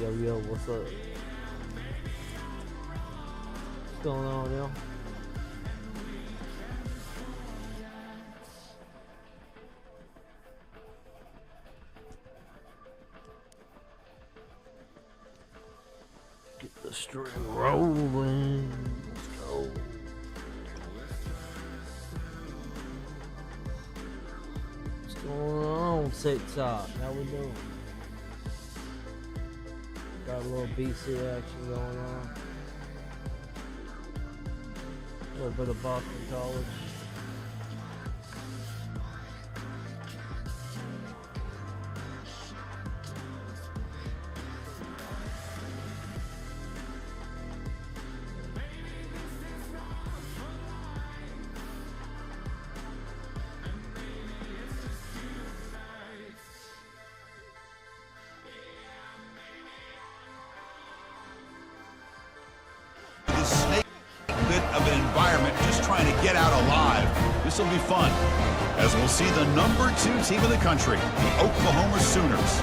Yo, what's up? What's going on, yo? Get the string rolling. Let's go. What's going on, TikTok? How we doing? Got a little BC action going on. A little bit of Boston College. Of an environment, just trying to get out alive. This will be fun, as we'll see the #2 team in the country, the Oklahoma Sooners,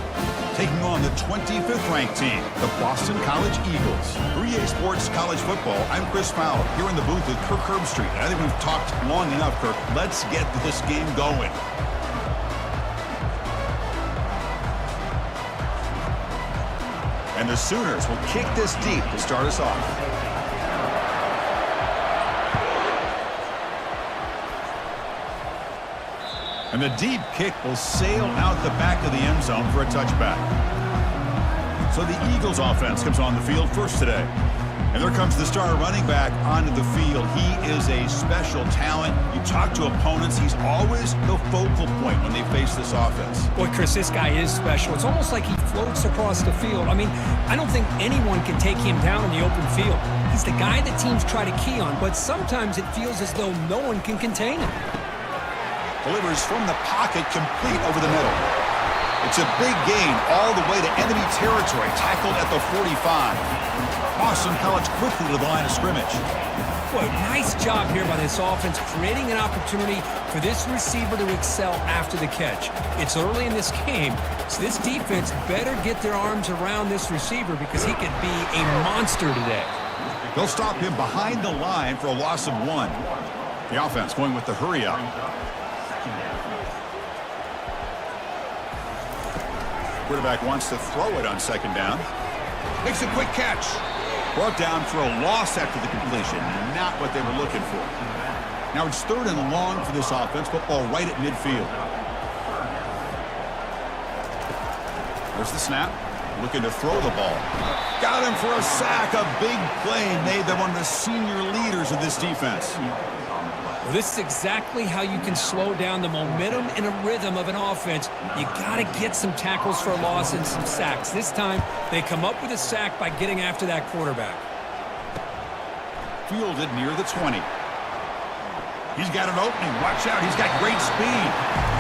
taking on the 25th ranked team, the Boston College Eagles. For EA Sports College Football, I'm Chris Fowler, here in the booth with Kirk Herbstreit. I think we've talked long enough, Kirk. Let's get this game going. And the Sooners will kick this deep to start us off. And the deep kick will sail out the back of the end zone for a touchback. So the Eagles offense comes on the field first today. And there comes the starter running back onto the field. He is a special talent. You talk to opponents, he's always the focal point when they face this offense. Boy, Chris, this guy is special. It's almost like he floats across the field. I mean, I don't think anyone can take him down in the open field. He's the guy that teams try to key on, but sometimes it feels as though no one can contain him. Delivers from the pocket, complete over the middle. It's a big gain all the way to enemy territory, tackled at the 45. Boston College quickly to the line of scrimmage. Boy, nice job here by this offense, creating an opportunity for this receiver to excel after the catch. It's early in this game, so this defense better get their arms around this receiver because he could be a monster today. They'll stop him behind the line for a loss of 1. The offense going with the hurry up. Quarterback wants to throw it on second down. Makes a quick catch. Brought down for a loss after the completion. Not what they were looking for. Now it's 3rd and long for this offense. Football right at midfield. There's the snap. Looking to throw the ball. Got him for a sack. A big play made them one of the senior leaders of this defense. Well, this is exactly how you can slow down the momentum and a rhythm of an offense. You got to get some tackles for a loss and some sacks. This time, they come up with a sack by getting after that quarterback. Fielded near the 20. He's got an opening. Watch out. He's got great speed.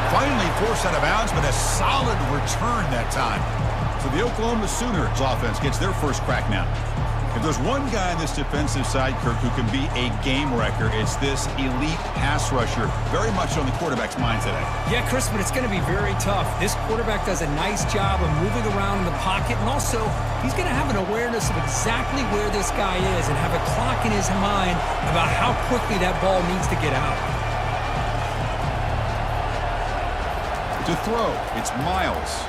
Finally forced out of bounds, but a solid return that time. So the Oklahoma Sooners offense gets their first crack now. If there's one guy on this defensive side, Kirk, who can be a game wrecker, it's this elite pass rusher, very much on the quarterback's mind today. Yeah, Chris, but it's going to be very tough. This quarterback does a nice job of moving around in the pocket, and also he's going to have an awareness of exactly where this guy is and have a clock in his mind about how quickly that ball needs to get out. To throw, it's Miles.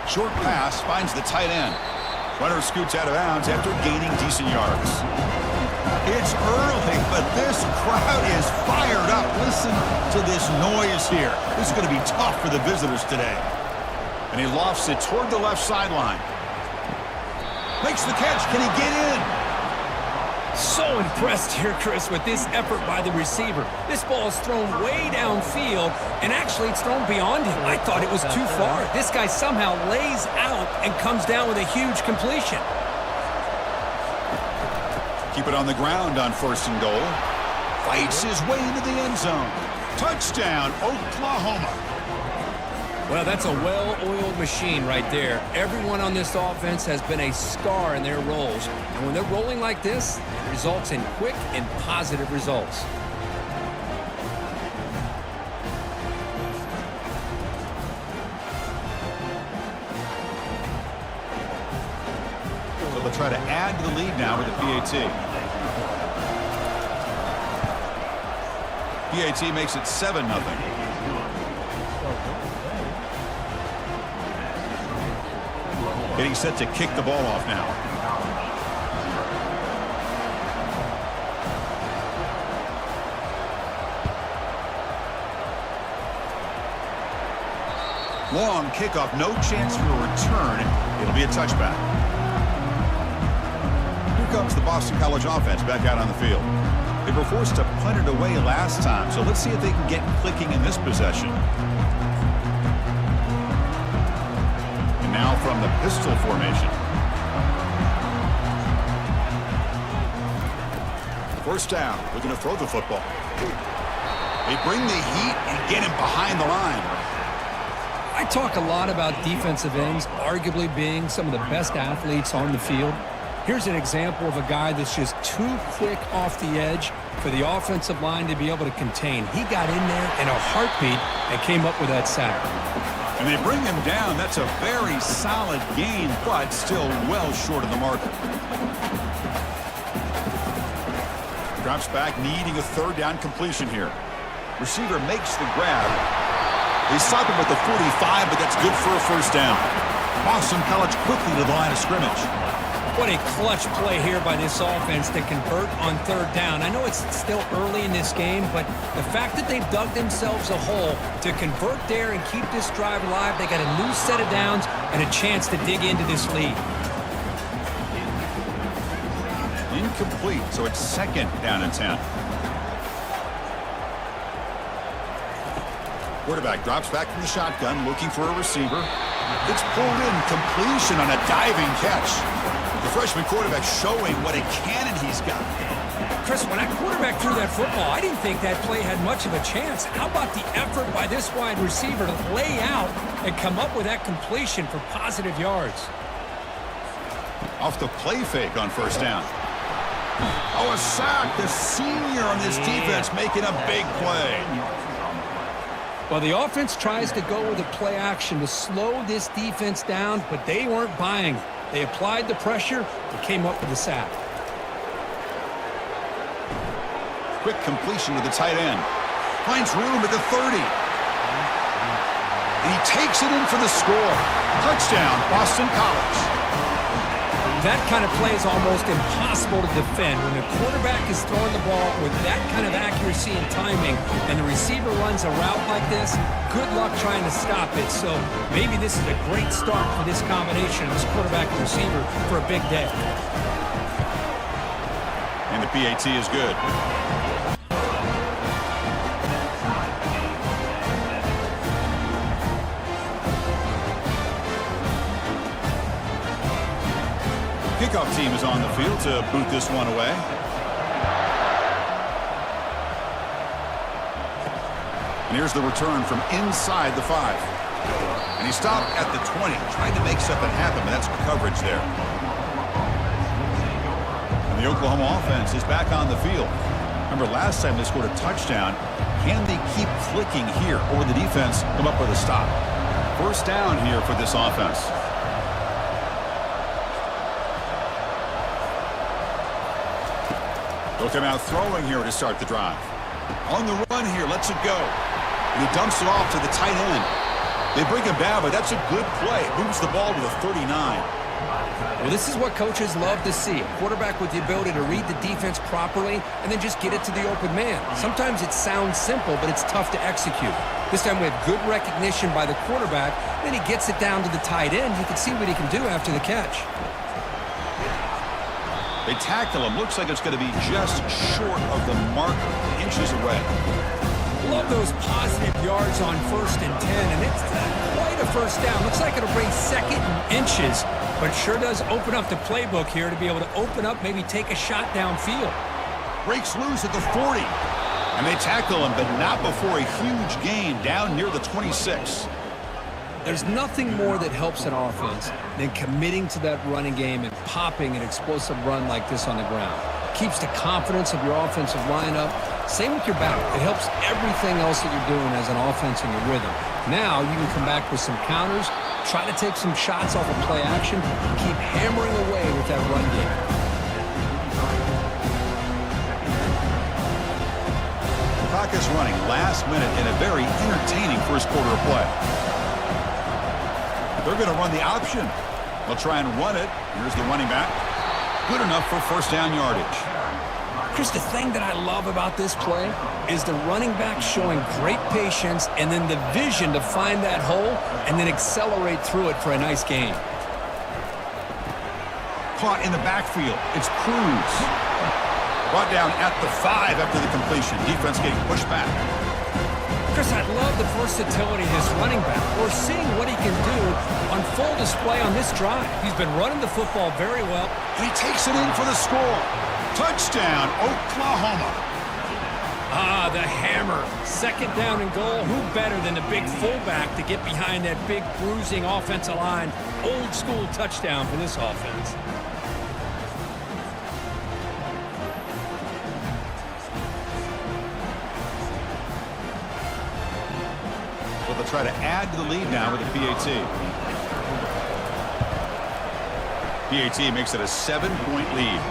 Short pass finds the tight end. Runner scoots out of bounds after gaining decent yards. It's early, but this crowd is fired up. Listen to this noise here. This is going to be tough for the visitors today. And he lofts it toward the left sideline. Makes the catch. Can he get in? So impressed here, Chris, with this effort by the receiver. This ball is thrown way downfield, and actually it's thrown beyond him. I thought it was too far. This guy somehow lays out and comes down with a huge completion. Keep it on the ground on 1st and goal. Fights his way into the end zone. Touchdown, Oklahoma. Well, that's a well-oiled machine right there. Everyone on this offense has been a star in their roles. And when they're rolling like this, it results in quick and positive results. They'll try to add to the lead now with a PAT. PAT makes it 7-0. Getting set to kick the ball off now. Long kickoff, no chance for a return. It'll be a touchback. Here comes the Boston College offense back out on the field. They were forced to punt it away last time, so let's see if they can get clicking in this possession. And now from the pistol formation. First down, looking to throw the football. They bring the heat and get him behind the line. I talk a lot about defensive ends arguably being some of the best athletes on the field. Here's an example of a guy that's just too quick off the edge for the offensive line to be able to contain. He got in there in a heartbeat and came up with that sack. And they bring him down. That's a very solid gain, but still well short of the marker. Drops back, needing a third down completion here. Receiver makes the grab. They stop him at the 45, but that's good for a first down. Boston College quickly to the line of scrimmage. What a clutch play here by this offense to convert on third down. I know it's still early in this game, but the fact that they've dug themselves a hole to convert there and keep this drive alive, they got a new set of downs and a chance to dig into this lead. Incomplete, so it's second down and 10. Quarterback drops back from the shotgun, looking for a receiver. It's pulled in, completion on a diving catch. The freshman quarterback showing what a cannon he's got. Chris, when that quarterback threw that football, I didn't think that play had much of a chance. How about the effort by this wide receiver to lay out and come up with that completion for positive yards? Off the play fake on first down. Oh, a sack. The senior on this defense making a big play. Well, the offense tries to go with a play action to slow this defense down, but they weren't buying it. They applied the pressure and came up with a sack. Quick completion to the tight end. Finds room at the 30. And he takes it in for the score. Touchdown, Boston College. That kind of play is almost impossible to defend. When the quarterback is throwing the ball with that kind of accuracy and timing, and the receiver runs a route like this, good luck trying to stop it. So maybe this is a great start for this combination of this quarterback and receiver for a big day. And the PAT is good. Kickoff team is on the field to boot this one away. And here's the return from inside the 5. And he stopped at the 20, trying to make something happen, but that's coverage there. And the Oklahoma offense is back on the field. Remember, last time they scored a touchdown. Can they keep clicking here, or will the defense come up with a stop? First down here for this offense. They'll come out throwing here to start the drive. On the run here, lets it go. And he dumps it off to the tight end. They bring him down, but that's a good play. Moves the ball to the 39. Well, this is what coaches love to see. A quarterback with the ability to read the defense properly and then just get it to the open man. Sometimes it sounds simple, but it's tough to execute. This time we have good recognition by the quarterback. Then he gets it down to the tight end. You can see what he can do after the catch. They tackle him. Looks like it's going to be just short of the marker, inches away. Love those positive yards on 1st and 10, and it's quite a first down. Looks like it'll bring second and inches, but sure does open up the playbook here to be able to open up, maybe take a shot downfield. Breaks loose at the 40, and they tackle him, but not before a huge gain down near the 26. There's nothing more that helps an offense than committing to that running game and popping an explosive run like this on the ground. Keeps the confidence of your offensive lineup. Same with your back. It helps everything else that you're doing as an offense in your rhythm. Now you can come back with some counters Try to take some shots off of play action. Keep hammering away with that run game. The clock is running last minute in a very entertaining first quarter of play. They're going to run the option. They'll try and run it. Here's the running back. Good enough for first down yardage. Chris, the thing that I love about this play is the running back showing great patience and then the vision to find that hole and then accelerate through it for a nice gain. Caught in the backfield. It's Cruz. Brought down at the 5 after the completion. Defense getting pushed back. Chris, I love the versatility of this running back. We're seeing what he can do on full display on this drive. He's been running the football very well. He takes it in for the score. Touchdown, Oklahoma. Ah, the hammer. Second down and goal. Who better than the big fullback to get behind that big bruising offensive line? Old school touchdown for this offense. So they'll try to add to the lead now with the PAT. PAT makes it a 7-point lead.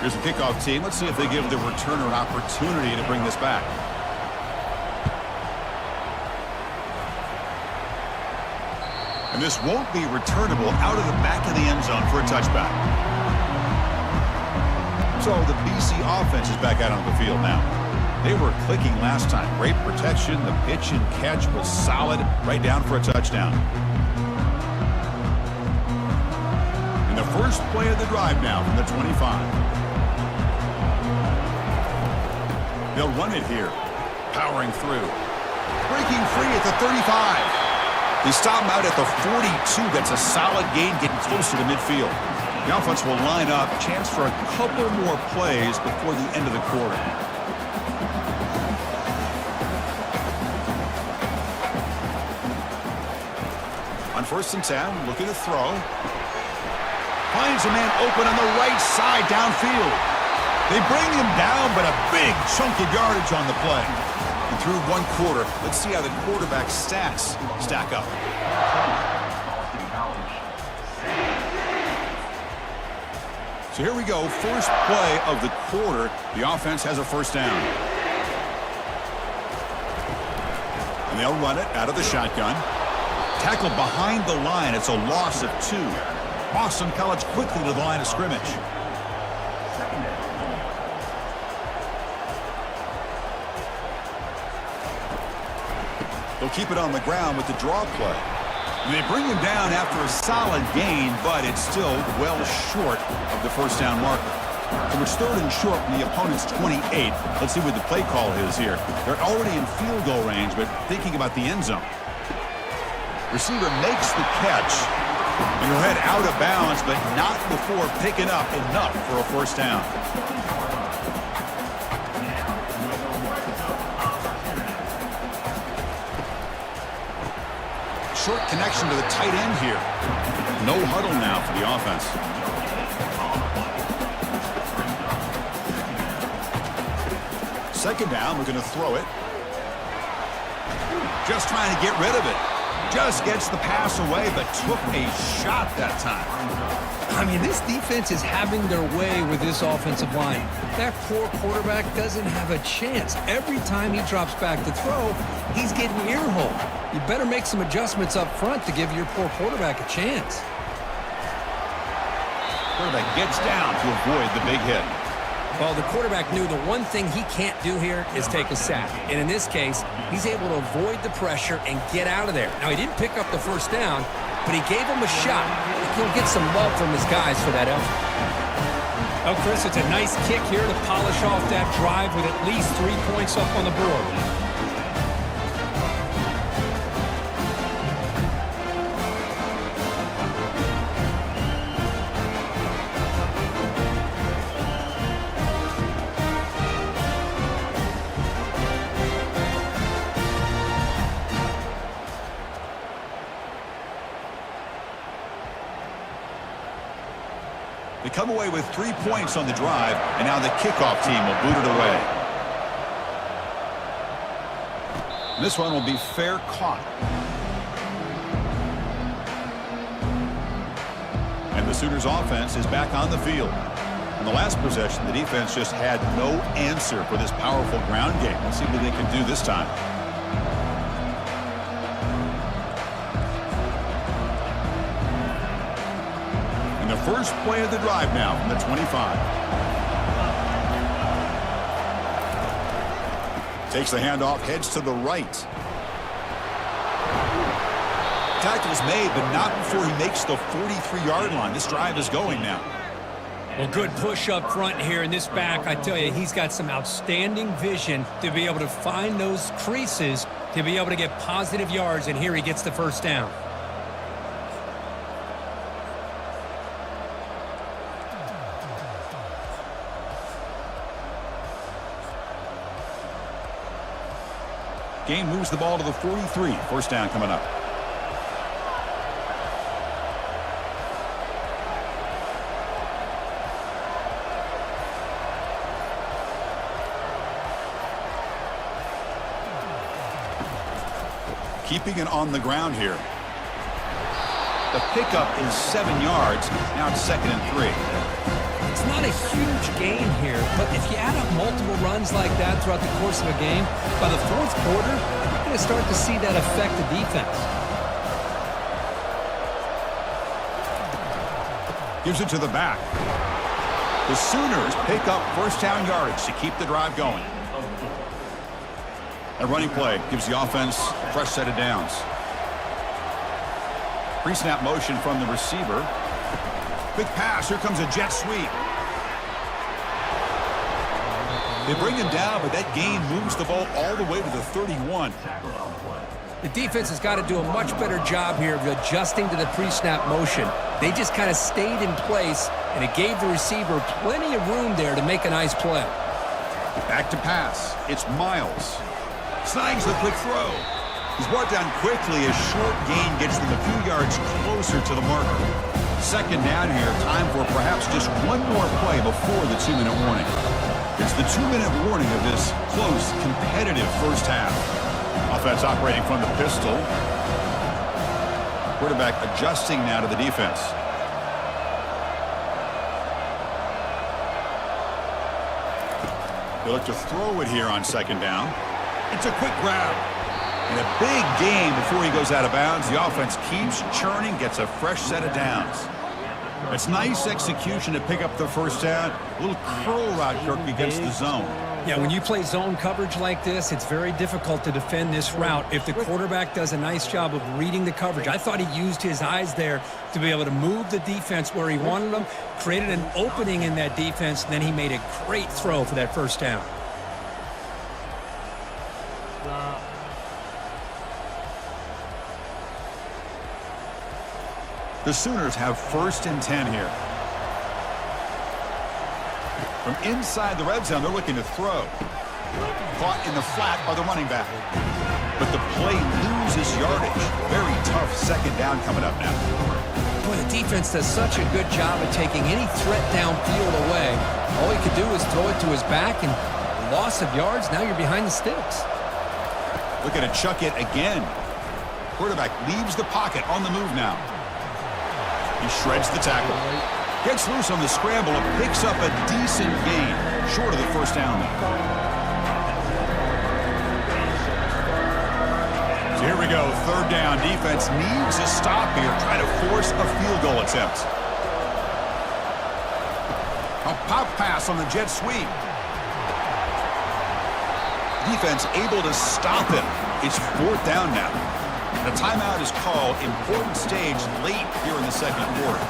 Here's the kickoff team. Let's see if they give the returner an opportunity to bring this back. And this won't be returnable out of the back of the end zone for a touchback. So the BC offense is back out on the field now. They were clicking last time. Great protection. The pitch and catch was solid. Right down for a touchdown. And the first play of the drive now from the 25. They'll run it here. Powering through. Breaking free at the 35. They stop him out at the 42. That's a solid gain, getting closer to midfield. The offense will line up. Chance for a couple more plays before the end of the quarter. On 1st and 10, looking to throw. Finds a man open on the right side downfield. They bring him down, but a big chunk of yardage on the play. And through one quarter, let's see how the quarterback's stats stack up. So here we go, first play of the quarter. The offense has a first down. And they'll run it out of the shotgun. Tackled behind the line. It's a loss of 2. Boston College quickly to the line of scrimmage. They'll keep it on the ground with the draw play. And they bring him down after a solid gain, but it's still well short of the first down marker. So it's 3rd and short from the opponent's 28. Let's see what the play call is here. They're already in field goal range, but thinking about the end zone. Receiver makes the catch. And he'll head out of bounds, but not before picking up enough for a first down. Short connection to the tight end here. No huddle now for the offense. Second down, we're going to throw it. Just trying to get rid of it. Just gets the pass away, but took a shot that time. I mean, this defense is having their way with this offensive line. That poor quarterback doesn't have a chance. Every time he drops back to throw, he's getting ear-holed. You better make some adjustments up front to give your poor quarterback a chance. Quarterback gets down to avoid the big hit. Well, the quarterback knew the one thing he can't do here is take a sack. And in this case, he's able to avoid the pressure and get out of there. Now, he didn't pick up the first down, but he gave him a shot. He'll get some love from his guys for that effort. Oh, Chris, it's a nice kick here to polish off that drive with at least 3 points up on the board. They come away with 3 points on the drive, and now the kickoff team will boot it away. And this one will be fair caught. And the Sooners offense is back on the field. In the last possession, the defense just had no answer for this powerful ground game. Let's see what they can do this time. And the first play of the drive now from the 25. Takes the handoff, heads to the right. Tackle's made, but not before he makes the 43-yard line. This drive is going now. Well, good push up front here in this back. I tell you, he's got some outstanding vision to be able to find those creases to be able to get positive yards, and here he gets the first down. Game moves the ball to the 43. First down coming up. Keeping it on the ground here. The pickup is 7 yards. Now it's 2nd and 3. It's not a huge gain here, but if you add up multiple runs like that throughout the course of a game, by the fourth quarter, you're going to start to see that affect the defense. Gives it to the back. The Sooners pick up first down yardage to keep the drive going. A running play gives the offense a fresh set of downs. Pre-snap motion from the receiver. Quick pass. Here comes a jet sweep. They bring him down, but that gain moves the ball all the way to the 31. The defense has got to do a much better job here of adjusting to the pre-snap motion. They just kind of stayed in place, and it gave the receiver plenty of room there to make a nice play. Back to pass. It's Miles. Snags the quick throw. He's brought down quickly as short gain gets them a few yards closer to the marker. Second down here, time for perhaps just one more play before the 2-minute warning. It's the 2-minute warning of this close, competitive first half. Offense operating from the pistol. Quarterback adjusting now to the defense. They look to throw it here on second down. It's a quick grab. And a big gain before he goes out of bounds. The offense keeps churning, gets a fresh set of downs. It's nice execution to pick up the first down. A little curl route, Kirk, against the zone. Yeah, when you play zone coverage like this, it's very difficult to defend this route if the quarterback does a nice job of reading the coverage. I thought he used his eyes there to be able to move the defense where he wanted them, created an opening in that defense, and then he made a great throw for that first down. The Sooners have 1st and 10 here. From inside the red zone, they're looking to throw. Caught in the flat by the running back. But the play loses yardage. Very tough second down coming up now. Boy, the defense does such a good job of taking any threat downfield away. All he could do is throw it to his back, and loss of yards, now you're behind the sticks. Looking to chuck it again. Quarterback leaves the pocket on the move now. He shreds the tackle. Gets loose on the scramble and picks up a decent gain. Short of the first down now. So here we go. 3rd down. Defense needs a stop here. Try to force a field goal attempt. A pop pass on the jet sweep. Defense able to stop him. It's 4th down now. The timeout is called. Important stage late here in the second quarter.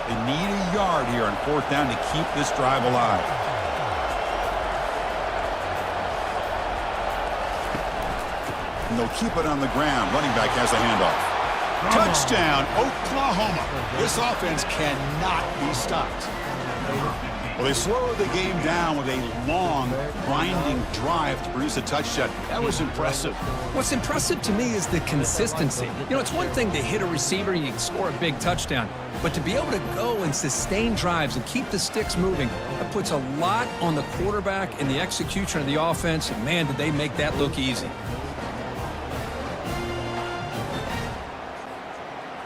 They need a yard here on 4th down to keep this drive alive. And they'll keep it on the ground. Running back has a handoff. Touchdown, Oklahoma. This offense cannot be stopped. Well, they slowed the game down with a long, grinding drive to produce a touchdown. That was impressive. What's impressive to me is the consistency. You know, it's one thing to hit a receiver and you can score a big touchdown, but to be able to go and sustain drives and keep the sticks moving, that puts a lot on the quarterback and the execution of the offense, and man, did they make that look easy.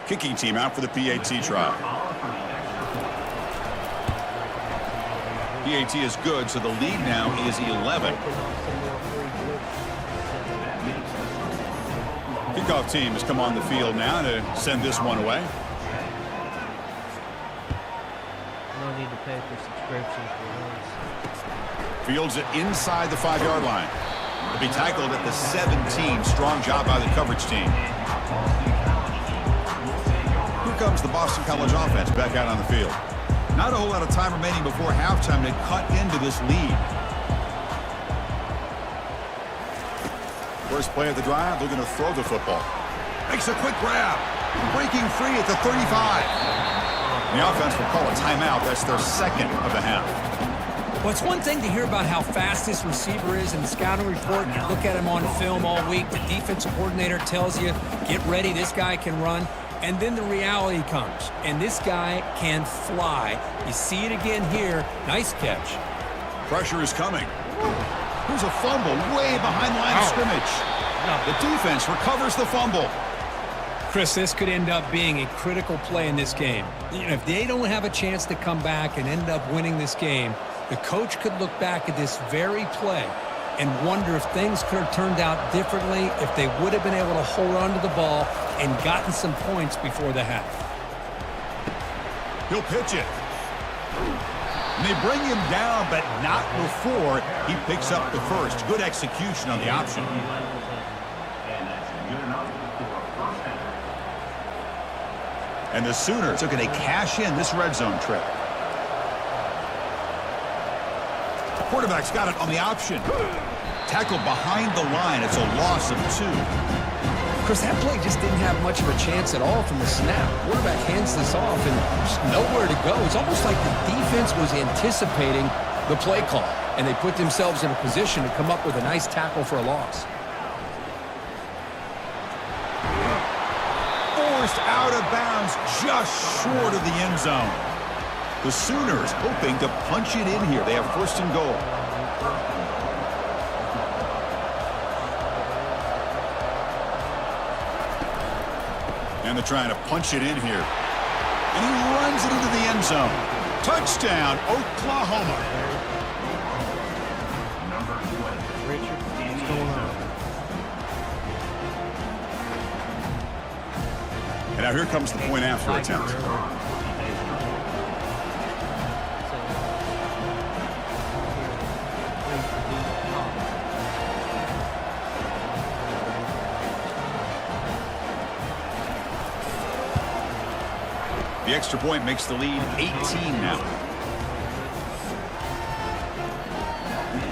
Kicking team out for the PAT try. PAT is good, so the lead now is 11. Kickoff team has come on the field now to send this one away. No need to pay for subscription for this. Fields it inside the 5-yard line. He'll be tackled at the 17. Strong job by the coverage team. Here comes the Boston College offense back out on the field. Not a whole lot of time remaining before halftime to cut into this lead. First play of the drive, they're going to throw the football. Makes a quick grab. Breaking free at the 35. The offense will call a timeout. That's their second of the half. Well, it's one thing to hear about how fast this receiver is in the scouting report. You look at him on film all week. The defensive coordinator tells you, get ready, this guy can run. And then the reality comes, and this guy can fly. You see it again here. Nice catch. Pressure is coming. Here's a fumble way behind the line of scrimmage. The defense recovers the fumble. Chris, this could end up being a critical play in this game. You know, if they don't have a chance to come back and end up winning this game, the coach could look back at this very play and wonder if things could have turned out differently, if they would have been able to hold on to the ball and gotten some points before the half. He'll pitch it. And they bring him down, but not before he picks up the first. Good execution on the option. And the Sooners are going to cash in this red zone trip. Quarterback's got it on the option. Tackled behind the line. It's a loss of 2. Chris, that play just didn't have much of a chance at all from the snap. Quarterback hands this off and just nowhere to go. It's almost like the defense was anticipating the play call, and they put themselves in a position to come up with a nice tackle for a loss. Forced out of bounds just short of the end zone. The Sooners hoping to punch it in here. They have first and goal. And they're trying to punch it in here. And he runs it into the end zone. Touchdown, Oklahoma. Richard, what's going on? And now here comes the point after attempt. The extra point makes the lead 18 now.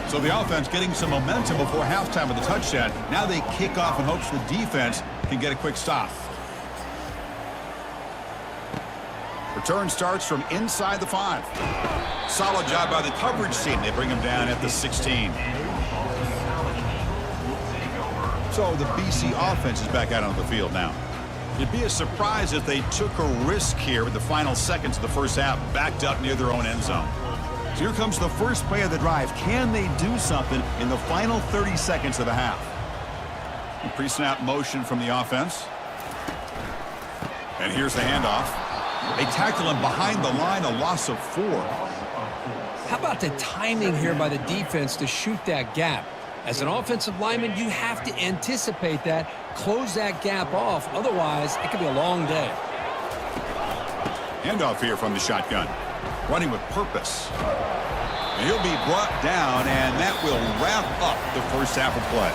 So the offense getting some momentum before halftime with a touchdown. Now they kick off in hopes the defense can get a quick stop. Return starts from inside the 5. Solid job by the coverage team. They bring him down at the 16. So the BC offense is back out on the field now. It'd be a surprise if they took a risk here with the final seconds of the first half, backed up near their own end zone. So here comes the first play of the drive. Can they do something in the final 30 seconds of the half? Pre-snap motion from the offense. And here's the handoff. They tackle him behind the line, a loss of 4. How about the timing here by the defense to shoot that gap? As an offensive lineman, you have to anticipate that, close that gap off. Otherwise, it could be a long day. Handoff here from the shotgun. Running with purpose. And he'll be brought down, and that will wrap up the first half of play.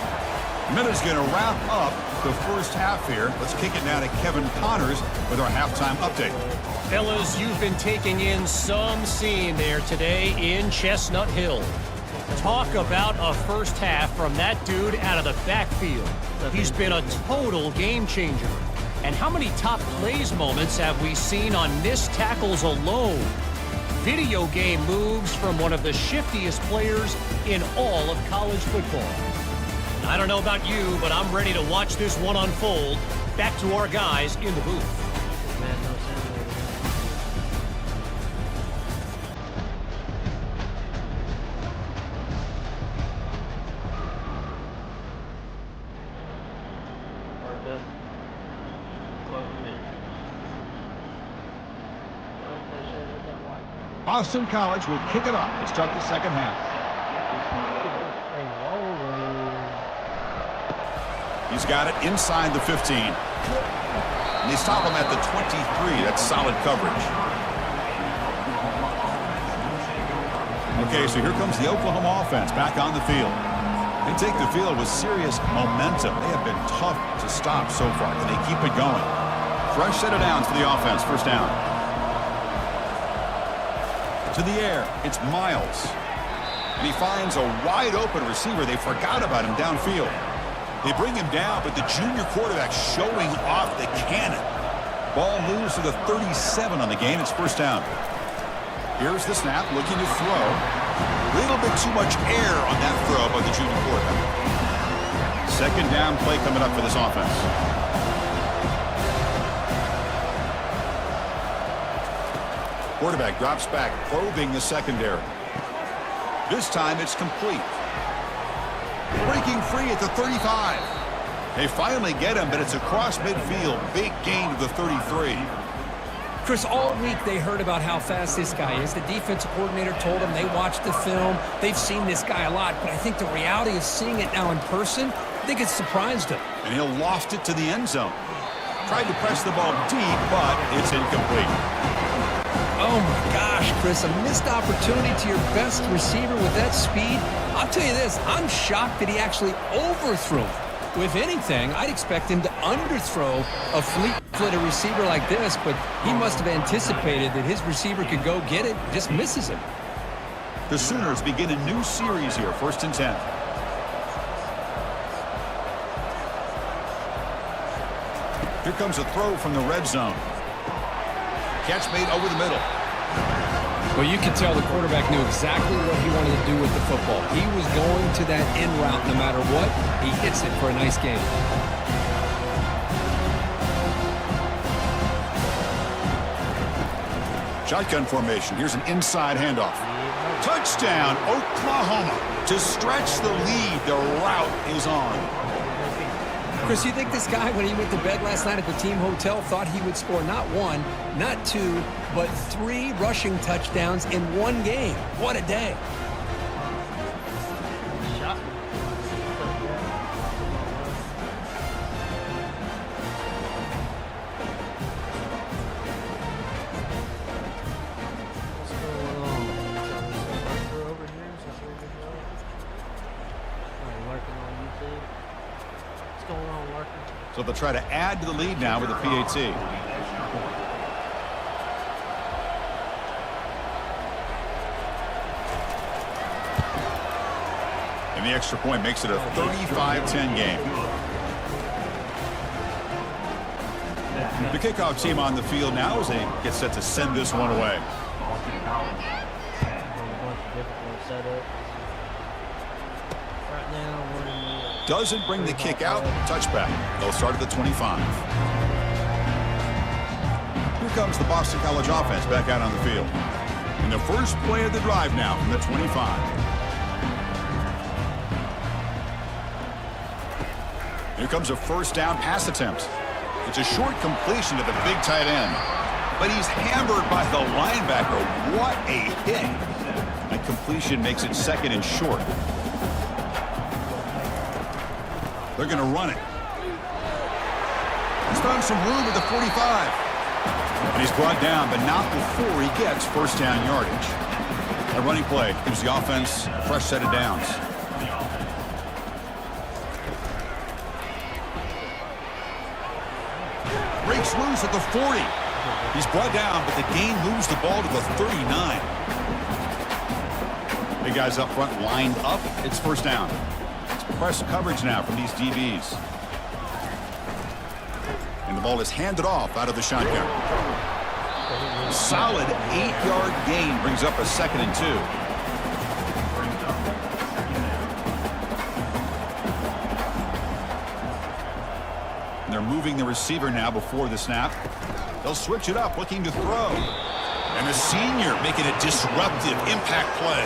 Miller's going to wrap up the first half here. Let's kick it now to Kevin Connors with our halftime update. Fellas, you've been taking in some scene there today in Chestnut Hill. Talk about a first half from that dude out of the backfield. He's been a total game changer. And how many top plays moments have we seen on missed tackles alone? video game moves from one of the shiftiest players in all of college football. I don't know about you, but I'm ready to watch this one unfold. Back to our guys in the booth. Man, no sound over there. Boston College will kick it off to start the second half. He's got it inside the 15. And they stop him at the 23. That's solid coverage. Okay, so here comes the Oklahoma offense back on the field. They take the field with serious momentum. They have been tough to stop so far. Can they keep it going? Fresh set of downs for the offense. First down. To the air, it's Miles. And he finds a wide open receiver. They forgot about him downfield. They bring him down, but the junior quarterback showing off the cannon. Ball moves to the 37 on the game. It's first down. Here's the snap, looking to throw. A little bit too much air on that throw by the junior quarterback. Second down play coming up for this offense. Quarterback drops back, probing the secondary. This time it's complete. Breaking free at the 35. They finally get him, but it's across midfield. Big gain to the 33. Chris, all week they heard about how fast this guy is. The defensive coordinator told them they watched the film. They've seen this guy a lot, but I think the reality of seeing it now in person, I think it's surprised him. And he'll loft it to the end zone. Tried to press the ball deep, but it's incomplete. Oh my gosh, Chris, a missed opportunity to your best receiver with that speed. I'll tell you this, I'm shocked that he actually overthrew him. With anything, I'd expect him to underthrow a fleet-footed receiver like this, but he must have anticipated that his receiver could go get it, just misses him. The Sooners begin a new series here, 1st and 10. Here comes a throw from the red zone. Catch made over the middle. Well, you can tell the quarterback knew exactly what he wanted to do with the football. He was going to that in route no matter what. He hits it for a nice gain. Shotgun formation. Here's an inside handoff. Touchdown, Oklahoma. To stretch the lead, the route is on. Chris, you think this guy, when he went to bed last night at the team hotel, thought he would score not one, not two, but 3 rushing touchdowns in one game? What a day. So they'll try to add to the lead now with a PAT. And the extra point makes it a 35-10 game. The kickoff team on the field now as they get set to send this one away. Doesn't bring the kick out. Touchback. They'll start at the 25. Here comes the Boston College offense back out on the field. And the first play of the drive now from the 25. Here comes a first down pass attempt. It's a short completion to the big tight end. But he's hammered by the linebacker. What a hit. That completion makes it second and short. They're going to run it. He's found some room at the 45. And he's brought down, but not before he gets first down yardage. A running play gives the offense a fresh set of downs. Breaks loose at the 40. He's brought down, but the gain moves the ball to the 39. Big guys up front lined up. It's first down. Press coverage now from these DBs. And the ball is handed off out of the shotgun. Solid 8-yard gain brings up a 2nd and 2. And they're moving the receiver now before the snap. They'll switch it up, looking to throw. And the senior making a disruptive impact play.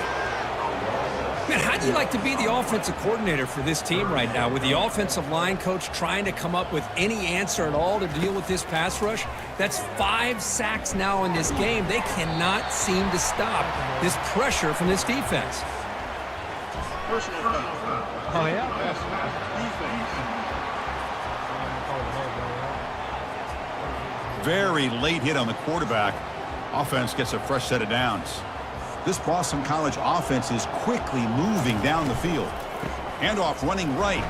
Man, how'd you like to be the offensive coordinator for this team right now with the offensive line coach trying to come up with any answer at all to deal with this pass rush? That's 5 sacks now in this game. They cannot seem to stop this pressure from this defense. Oh, yeah? Very late hit on the quarterback. Offense gets a fresh set of downs. This Boston College offense is quickly moving down the field. Handoff running right.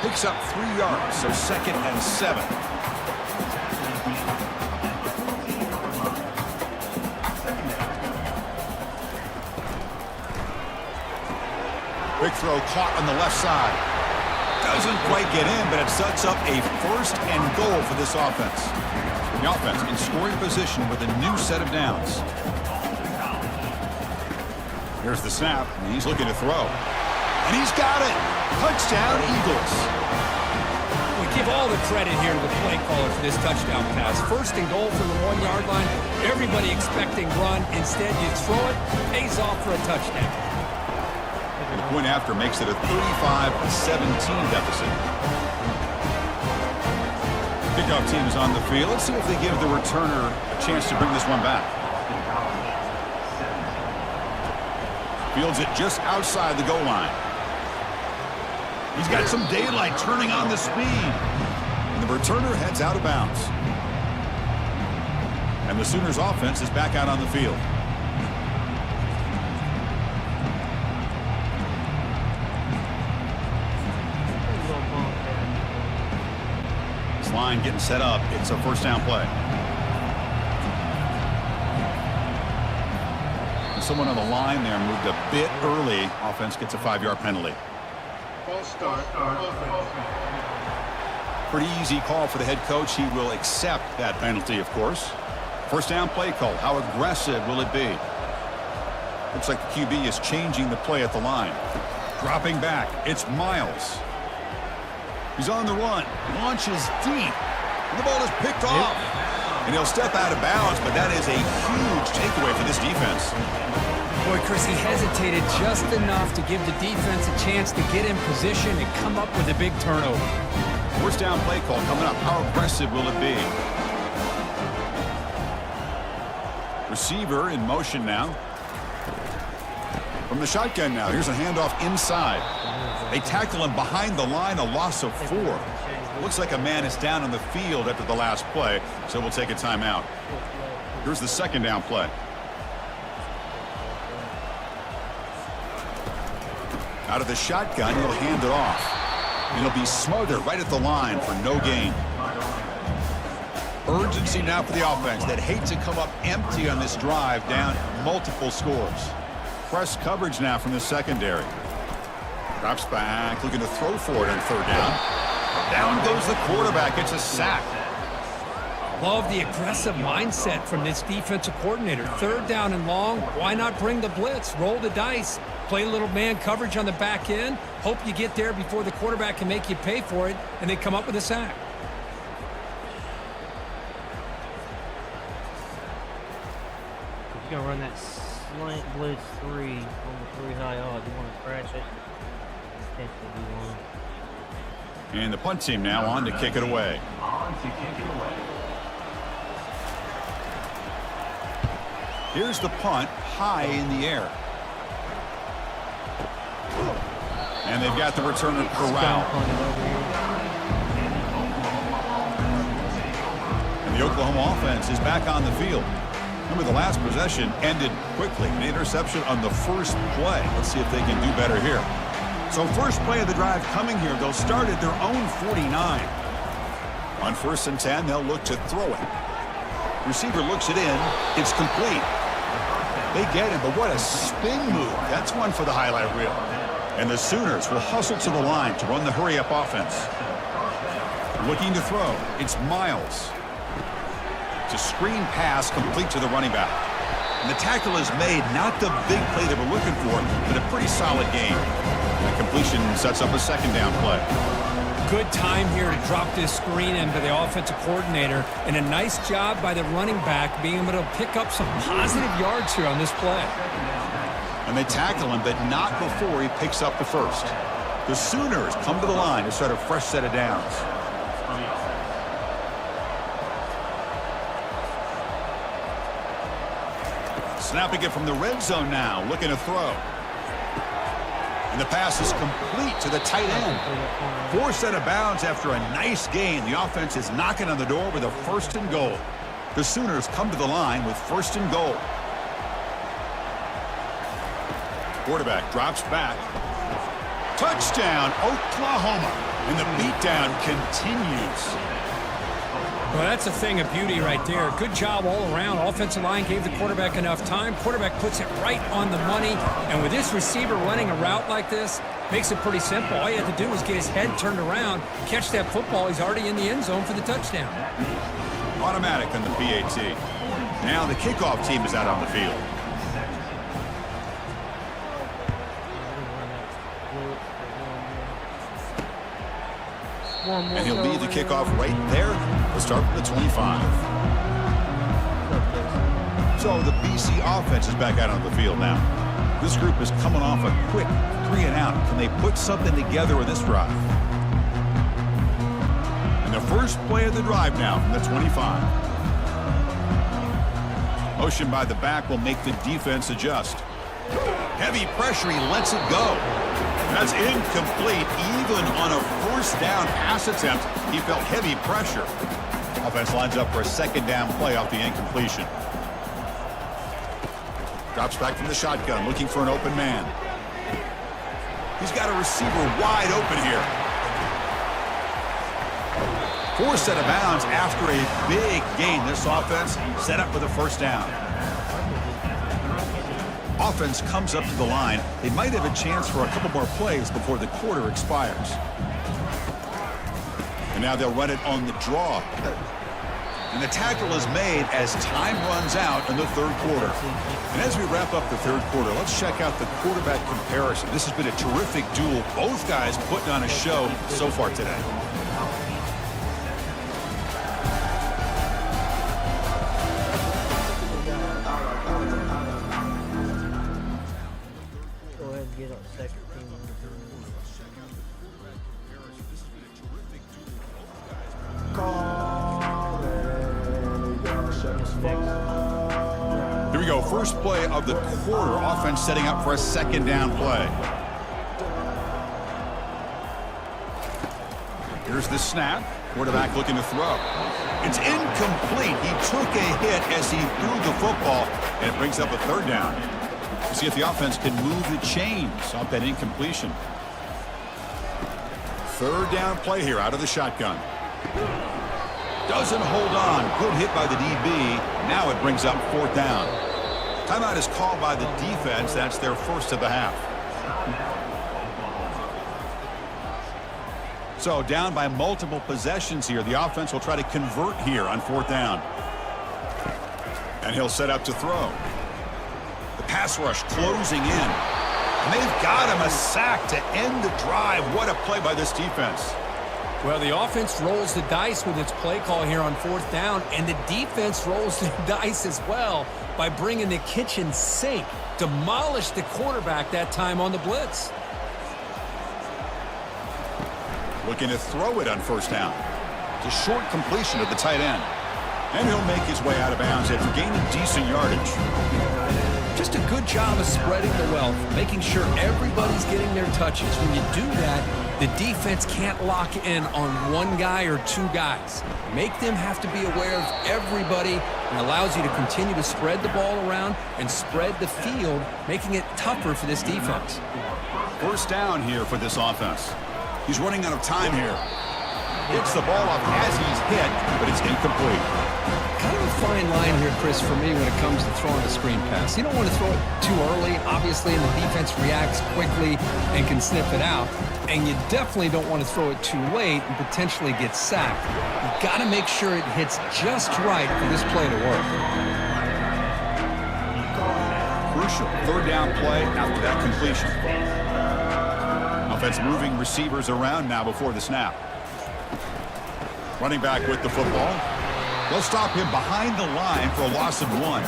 Picks up 3 yards, so 2nd and 7. Quick throw caught on the left side. Doesn't quite get in, but it sets up a 1st and goal for this offense. The offense in scoring position with a new set of downs. Here's the snap, and he's looking to throw. And he's got it! Touchdown, Eagles. We give all the credit here to the play caller for this touchdown pass. 1st and goal from the 1-yard line. Everybody expecting run. Instead, you throw it, pays off for a touchdown. And the point after makes it a 35-17 deficit. Kickoff team is on the field. Let's see if they give the returner a chance to bring this one back. Fields it just outside the goal line. He's got some daylight turning on the speed. And the returner heads out of bounds. And the Sooners offense is back out on the field. Line getting set up. It's a 1st down play. And someone on the line there moved a bit early. Offense gets a 5-yard penalty. False start. Pretty easy call for the head coach. He will accept that penalty, of course. 1st down play call. How aggressive will it be? Looks like the QB is changing the play at the line. Dropping back. It's Miles. He's on the run. Launches deep. And the ball is picked off. And he'll step out of bounds, but that is a huge takeaway for this defense. Boy, Chris, he hesitated just enough to give the defense a chance to get in position and come up with a big turnover. 1st down play call coming up. How aggressive will it be? Receiver in motion now. From the shotgun now. Here's a handoff inside. They tackle him behind the line, a loss of 4. Looks like a man is down on the field after the last play, so we'll take a timeout. Here's the 2nd down play. Out of the shotgun, he'll hand it off. And he'll be smothered right at the line for no gain. Urgency now for the offense that hate to come up empty on this drive, down multiple scores. Press coverage now from the secondary. Drops back, looking to throw for it on 3rd down. Down goes the quarterback. It's a sack. Love the aggressive mindset from this defensive coordinator. 3rd down and long. Why not bring the blitz? Roll the dice. Play a little man coverage on the back end. Hope you get there before the quarterback can make you pay for it, and they come up with a sack. You're going to run that slant blitz 3 on the 3 high odds. You want to crash it? And the punt team now on to kick it away. Here's the punt, high in the air. And they've got the returner corralled. And the Oklahoma offense is back on the field. Remember, the last possession ended quickly. An interception on the 1st play. Let's see if they can do better here. So 1st play of the drive coming here. They'll start at their own 49. On 1st and 10, they'll look to throw it. Receiver looks it in. It's complete. They get it, but what a spin move. That's one for the highlight reel. And the Sooners will hustle to the line to run the hurry-up offense. Looking to throw. It's Miles. It's a screen pass complete to the running back. And the tackle is made, not the big play they were looking for, but a pretty solid game. That completion sets up a second down play. Good time here to drop this screen into the offensive coordinator, and a nice job by the running back being able to pick up some positive yards here on this play. And they tackle him, but not before he picks up the first. The Sooners come to the line to start a fresh set of downs. Snapping it from the red zone now, looking to throw. And the pass is complete to the tight end. Forced out of bounds after a nice gain. The offense is knocking on the door with a 1st and goal. The Sooners come to the line with 1st and goal. Quarterback drops back. Touchdown, Oklahoma. And the beatdown continues. Well, that's a thing of beauty right there. Good job all around. Offensive line gave the quarterback enough time. Quarterback puts it right on the money. And with this receiver running a route like this, makes it pretty simple. All you have to do is get his head turned around, catch that football. He's already in the end zone for the touchdown. Automatic on the PAT. Now the kickoff team is out on the field. And he'll lead the kickoff right there. We'll start from the 25. So the BC offense is back out on the field now. This group is coming off a quick 3-and-out. Can they put something together in this drive? And the first play of the drive now from the 25. Motion by the back will make the defense adjust. Heavy pressure, he lets it go. That's incomplete. Even on a 1st down pass attempt, he felt heavy pressure. Offense lines up for a 2nd down play off the incompletion. Drops back from the shotgun, looking for an open man. He's got a receiver wide open here. Forced out of bounds after a big gain. This offense set up with a 1st down. Offense comes up to the line. They might have a chance for a couple more plays before the quarter expires. And now they'll run it on the draw. And the tackle is made as time runs out in the 3rd quarter. And as we wrap up the 3rd quarter, let's check out the quarterback comparison. This has been a terrific duel. Both guys putting on a show so far today. Here we go, first play of the quarter. Offense setting up for a 2nd down play. Here's the snap. Quarterback looking to throw. It's incomplete. He took a hit as he threw the football, and it brings up a 3rd down. We'll see if the offense can move the chains off that incompletion. 3rd down play here out of the shotgun. Doesn't hold on. Good hit by the DB. Now it brings up 4th down. Timeout is called by the defense. That's their 1st of the half. So down by multiple possessions here. The offense will try to convert here on 4th down. And he'll set up to throw. The pass rush closing in. And they've got him a sack to end the drive. What a play by this defense. Well, the offense rolls the dice with its play call here on 4th down, and the defense rolls the dice as well by bringing the kitchen sink. Demolished the quarterback that time on the blitz. Looking to throw it on 1st down. It's a short completion to the tight end. And he'll make his way out of bounds after gaining decent yardage. Just a good job of spreading the wealth, making sure everybody's getting their touches. When you do that, the defense can't lock in on one guy or 2 guys. Make them have to be aware of everybody, and allows you to continue to spread the ball around and spread the field, making it tougher for this defense. 1st down here for this offense. He's running out of time here. Hits the ball off as he's hit, but it's incomplete. kind of a fine line here, Chris, for me when it comes to throwing a screen pass. You don't want to throw it too early, obviously, and the defense reacts quickly and can sniff it out. And you definitely don't want to throw it too late and potentially get sacked. You got to make sure it hits just right for this play to work. Crucial third down play after that completion. Offense moving receivers around now before the snap. Running back with the football. They'll stop him behind the line for a loss of 1.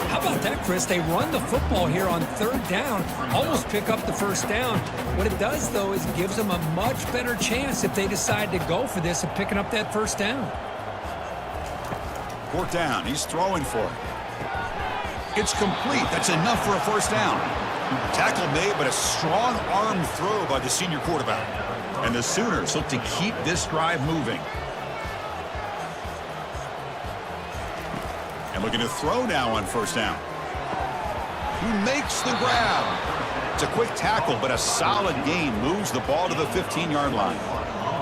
How about that, Chris? They run the football here on third down, almost pick up the first down. What it does, though, is it gives them a much better chance if they decide to go for this of picking up that first down. 4th down. He's throwing for it. It's complete. That's enough for a first down. Tackle made, but a strong arm throw by the senior quarterback. And the Sooners look to keep this drive moving. And looking to throw now on first down. He makes the grab. It's a quick tackle, but a solid gain moves the ball to the 15-yard line.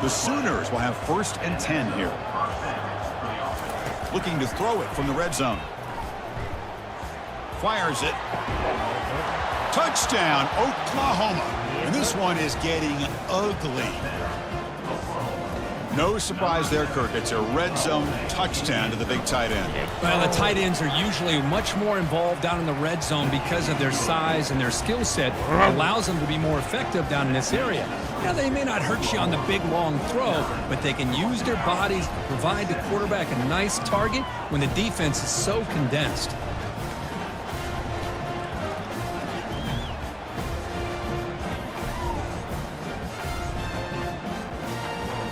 The Sooners will have 1st and 10 here. Looking to throw it from the red zone. Fires it. Touchdown, Oklahoma. And this one is getting ugly. No surprise there, Kirk. It's a red zone touchdown to the big tight end. Well, the tight ends are usually much more involved down in the red zone because of their size and their skill set. Allows them to be more effective down in this area. Now, they may not hurt you on the big, long throw, but they can use their bodies to provide the quarterback a nice target when the defense is so condensed.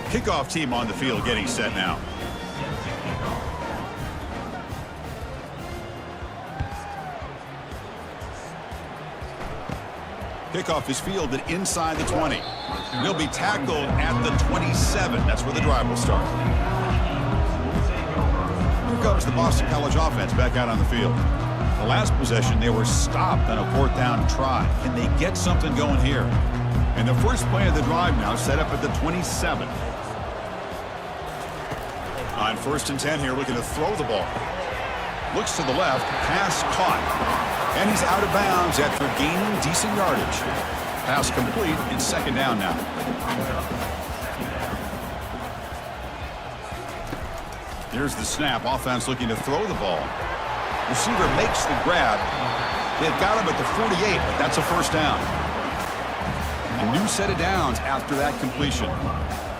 Kickoff team on the field getting set now. Kickoff is fielded inside the 20. He'll be tackled at the 27. That's where the drive will start. Here comes the Boston College offense back out on the field. The last possession, they were stopped on a 4th down try. Can they get something going here? And the first play of the drive now set up at the 27. On 1st and 10 here, looking to throw the ball. Looks to the left, pass caught. And he's out of bounds after gaining decent yardage. Pass complete in 2nd down now. Here's the snap. Offense looking to throw the ball. Receiver makes the grab. They've got him at the 48, but that's a first down. A new set of downs after that completion.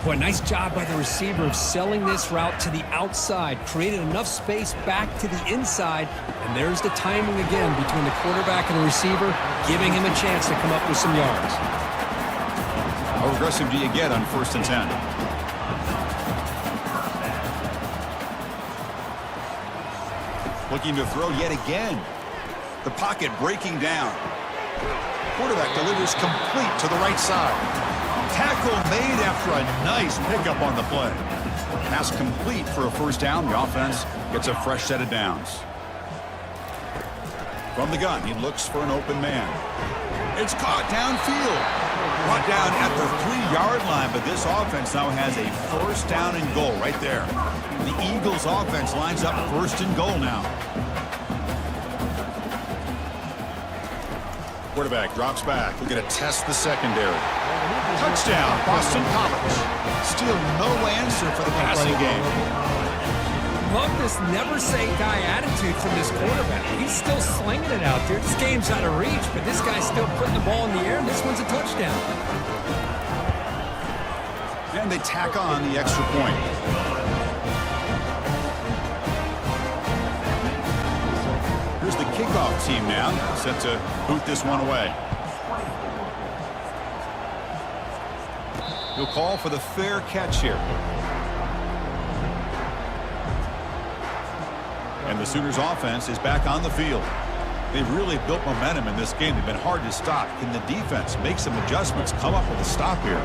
Boy, nice job by the receiver of selling this route to the outside. Created enough space back to the inside. And there's the timing again between the quarterback and the receiver, giving him a chance to come up with some yards. How aggressive do you get on 1st and 10? Looking to throw yet again. The pocket breaking down. Quarterback delivers complete to the right side. Tackle made after a nice pickup on the play. Pass complete for a first down. The offense gets a fresh set of downs. From the gun, he looks for an open man. It's caught downfield. Brought down at the 3-yard line, but this offense now has a first down and goal right there. The Eagles offense lines up 1st and goal now. Quarterback drops back. We're going to test the secondary. Touchdown, Boston College. Still no answer for the passing game. Love this never-say-die attitude from this quarterback. He's still slinging it out there. This game's out of reach, but this guy's still putting the ball in the air, and this one's a touchdown. And they tack on the extra point. Here's the kickoff team now, set to boot this one away. He'll call for the fair catch here. And the Sooners offense is back on the field. They've really built momentum in this game. They've been hard to stop. Can the defense make some adjustments, come up with a stop here?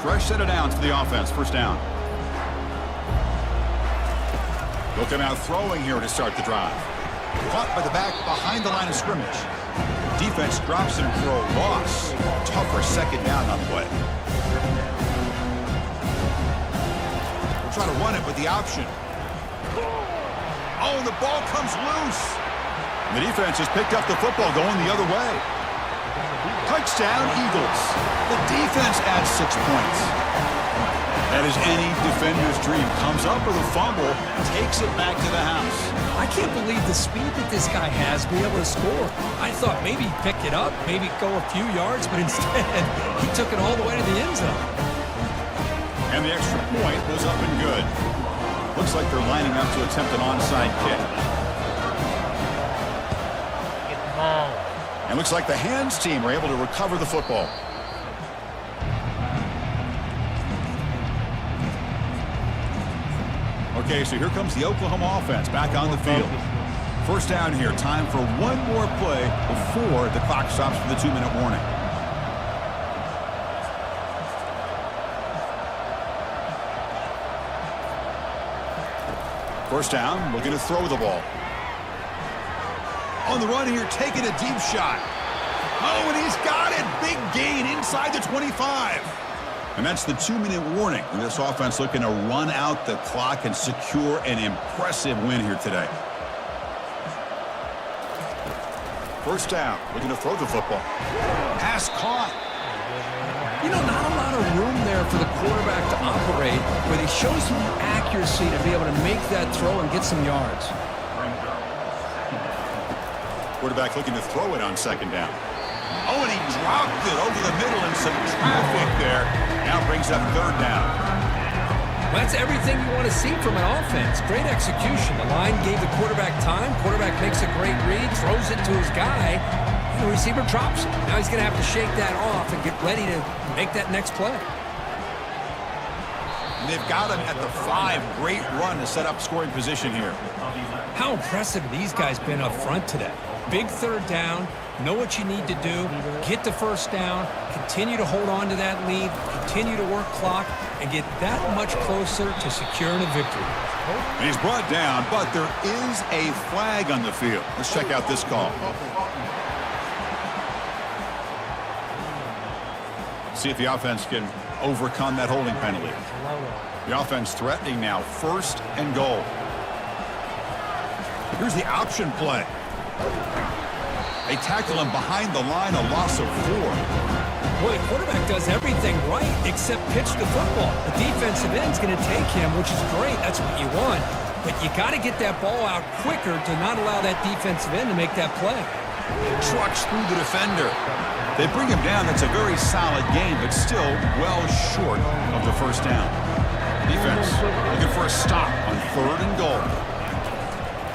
Fresh set of downs for the offense. First down. They'll come out throwing here to start the drive. Caught by the back behind the line of scrimmage. Defense drops him for a loss. Tougher 2nd down on the way. They'll try to run it with the option. Oh, and the ball comes loose. The defense has picked up the football going the other way. Touchdown, Eagles. The defense adds 6 points. That is any defender's dream. Comes up with a fumble, takes it back to the house. I can't believe the speed that this guy has to be able to score. I thought maybe he'd pick it up, maybe go a few yards, but instead he took it all the way to the end zone. And the extra point was up and good. Looks like they're lining up to attempt an onside kick. Get the ball. And looks like the hands team are able to recover the football. Okay, so here comes the Oklahoma offense back on the field. First down here. Time for one more play before the clock stops for the 2-minute warning. First down, looking to throw the ball. On the run here, taking a deep shot. Oh, and he's got it. Big gain inside the 25. And that's the 2-minute warning. And this offense looking to run out the clock and secure an impressive win here today. First down, looking to throw the football. Pass caught. You know, not a lot of room there for the quarterback to operate, but he shows some accuracy to be able to make that throw and get some yards. Quarterback looking to throw it on second down. Oh, and he dropped it over the middle and some traffic there. Now brings up third down. Well, that's everything you want to see from an offense. Great execution. The line gave the quarterback time. Quarterback makes a great read, throws it to his guy. And the receiver drops it. Now he's going to have to shake that off and get ready to make that next play. And they've got him at the 5. Great run to set up scoring position here. How impressive have these guys been up front today? Big third down, know what you need to do, get the first down, continue to hold on to that lead, continue to work clock, and get that much closer to securing a victory. And he's brought down, but there is a flag on the field. Let's check out this call. See if the offense can overcome that holding penalty. The offense threatening now, 1st and goal. Here's the option play. They tackle him behind the line, a loss of 4. Boy, the quarterback does everything right except pitch the football. The defensive end's going to take him, which is great. That's what you want. But you got to get that ball out quicker to not allow that defensive end to make that play. Trucks through the defender. They bring him down. That's a very solid game, but still well short of the first down. Defense looking for a stop on 3rd and goal.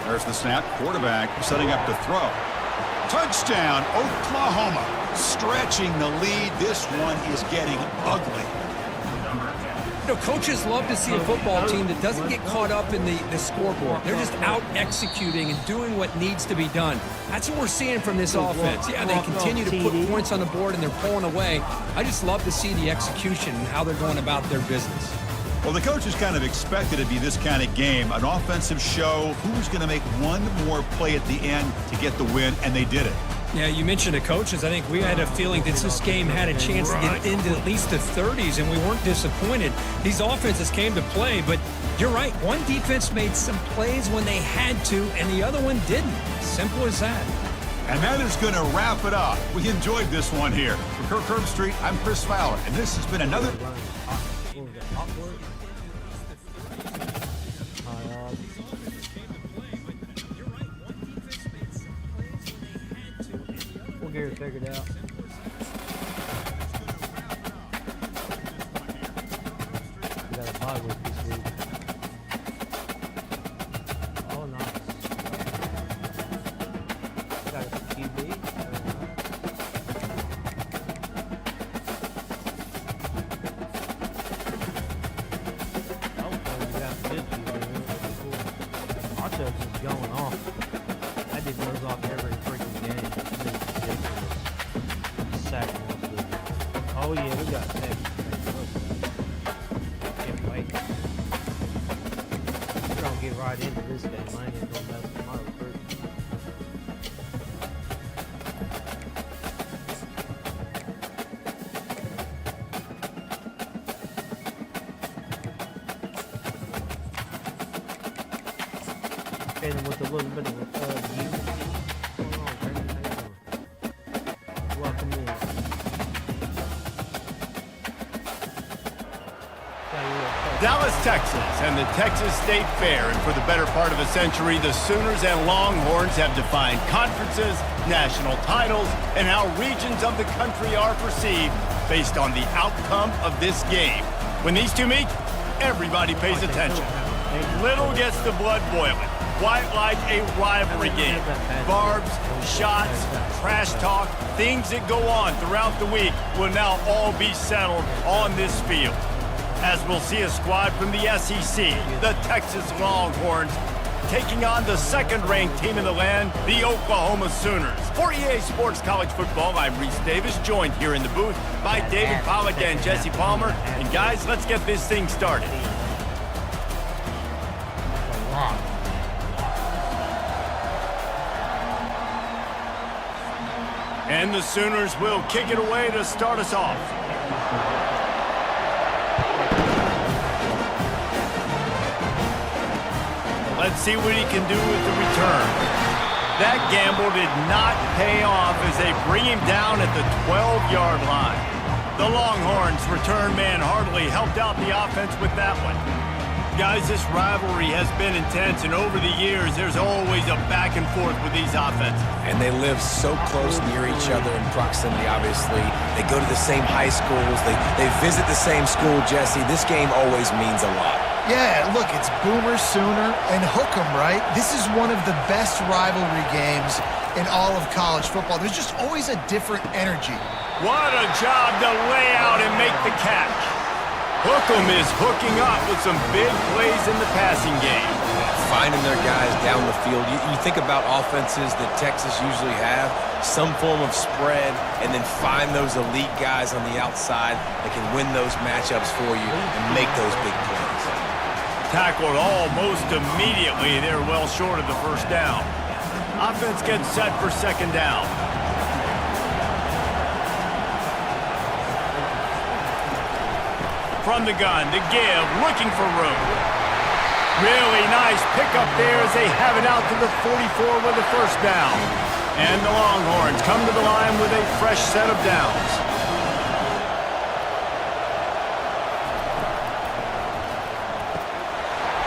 There's the snap. Quarterback setting up to throw. Touchdown, Oklahoma. Stretching the lead. This one is getting ugly. You know, coaches love to see a football team that doesn't get caught up in the scoreboard. They're just out executing and doing what needs to be done. That's what we're seeing from this offense. Yeah, they continue to put points on the board and they're pulling away. I just love to see the execution and how they're going about their business. Well, the coaches kind of expected it to be this kind of game, an offensive show. Who's going to make one more play at the end to get the win, and they did it. Yeah, you mentioned the coaches. I think we had a feeling that this game had a chance to get into at least the 30s, and we weren't disappointed. These offenses came to play, but you're right. One defense made some plays when they had to, and the other one didn't. Simple as that. And that is going to wrap it up. We enjoyed this one here. For Kirk Herbstreit, I'm Chris Fowler, and this has been another... We'll get it figured out. We got a bye week this week. Oh, nice. Got a QB. Oh, we got a good QB. Archo's is going off. I did those off every freaking game. It's ridiculous. in with a little bit of view. What's going on, Brandon? How you doing? Welcome in. Dallas, Texas, and the Texas State Fair. And for the better part of a century, the Sooners and Longhorns have defined conferences, national titles, and how regions of the country are perceived based on the outcome of this game. When these two meet, everybody pays attention. Little gets the blood boiling. Quite like a rivalry game. Barbs, shots, trash talk, things that go on throughout the week will now all be settled on this field. As we'll see a squad from the SEC, the Texas Longhorns, taking on the second-ranked team in the land, the Oklahoma Sooners. For EA Sports College Football, I'm Reese Davis, joined here in the booth by David Pollack and Jesse Palmer. And guys, let's get this thing started. And the Sooners will kick it away to start us off. Let's see what he can do with the return. That gamble did not pay off as they bring him down at the 12-yard line. The Longhorns' return man hardly helped out the offense with that one. Guys, this rivalry has been intense, and over the years, there's always a back and forth with these offenses. And they live so close near each other in proximity, obviously. They go to the same high schools. They visit the same school, Jesse. This game always means a lot. Yeah, look, it's Boomer, Sooner, and Hook'em, right? This is one of the best rivalry games in all of college football. There's just always a different energy. What a job to lay out and make the catch. Hook'em is hooking up with some big plays in the passing game. Finding their guys down the field. You think about offenses that Texas usually have, some form of spread, and then find those elite guys on the outside that can win those matchups for you and make those big plays. Tackled almost immediately. They're well short of the first down. Offense gets set for second down. From the gun, to give, looking for room. Really nice pickup there as they have it out to the 44 with the first down. And the Longhorns come to the line with a fresh set of downs.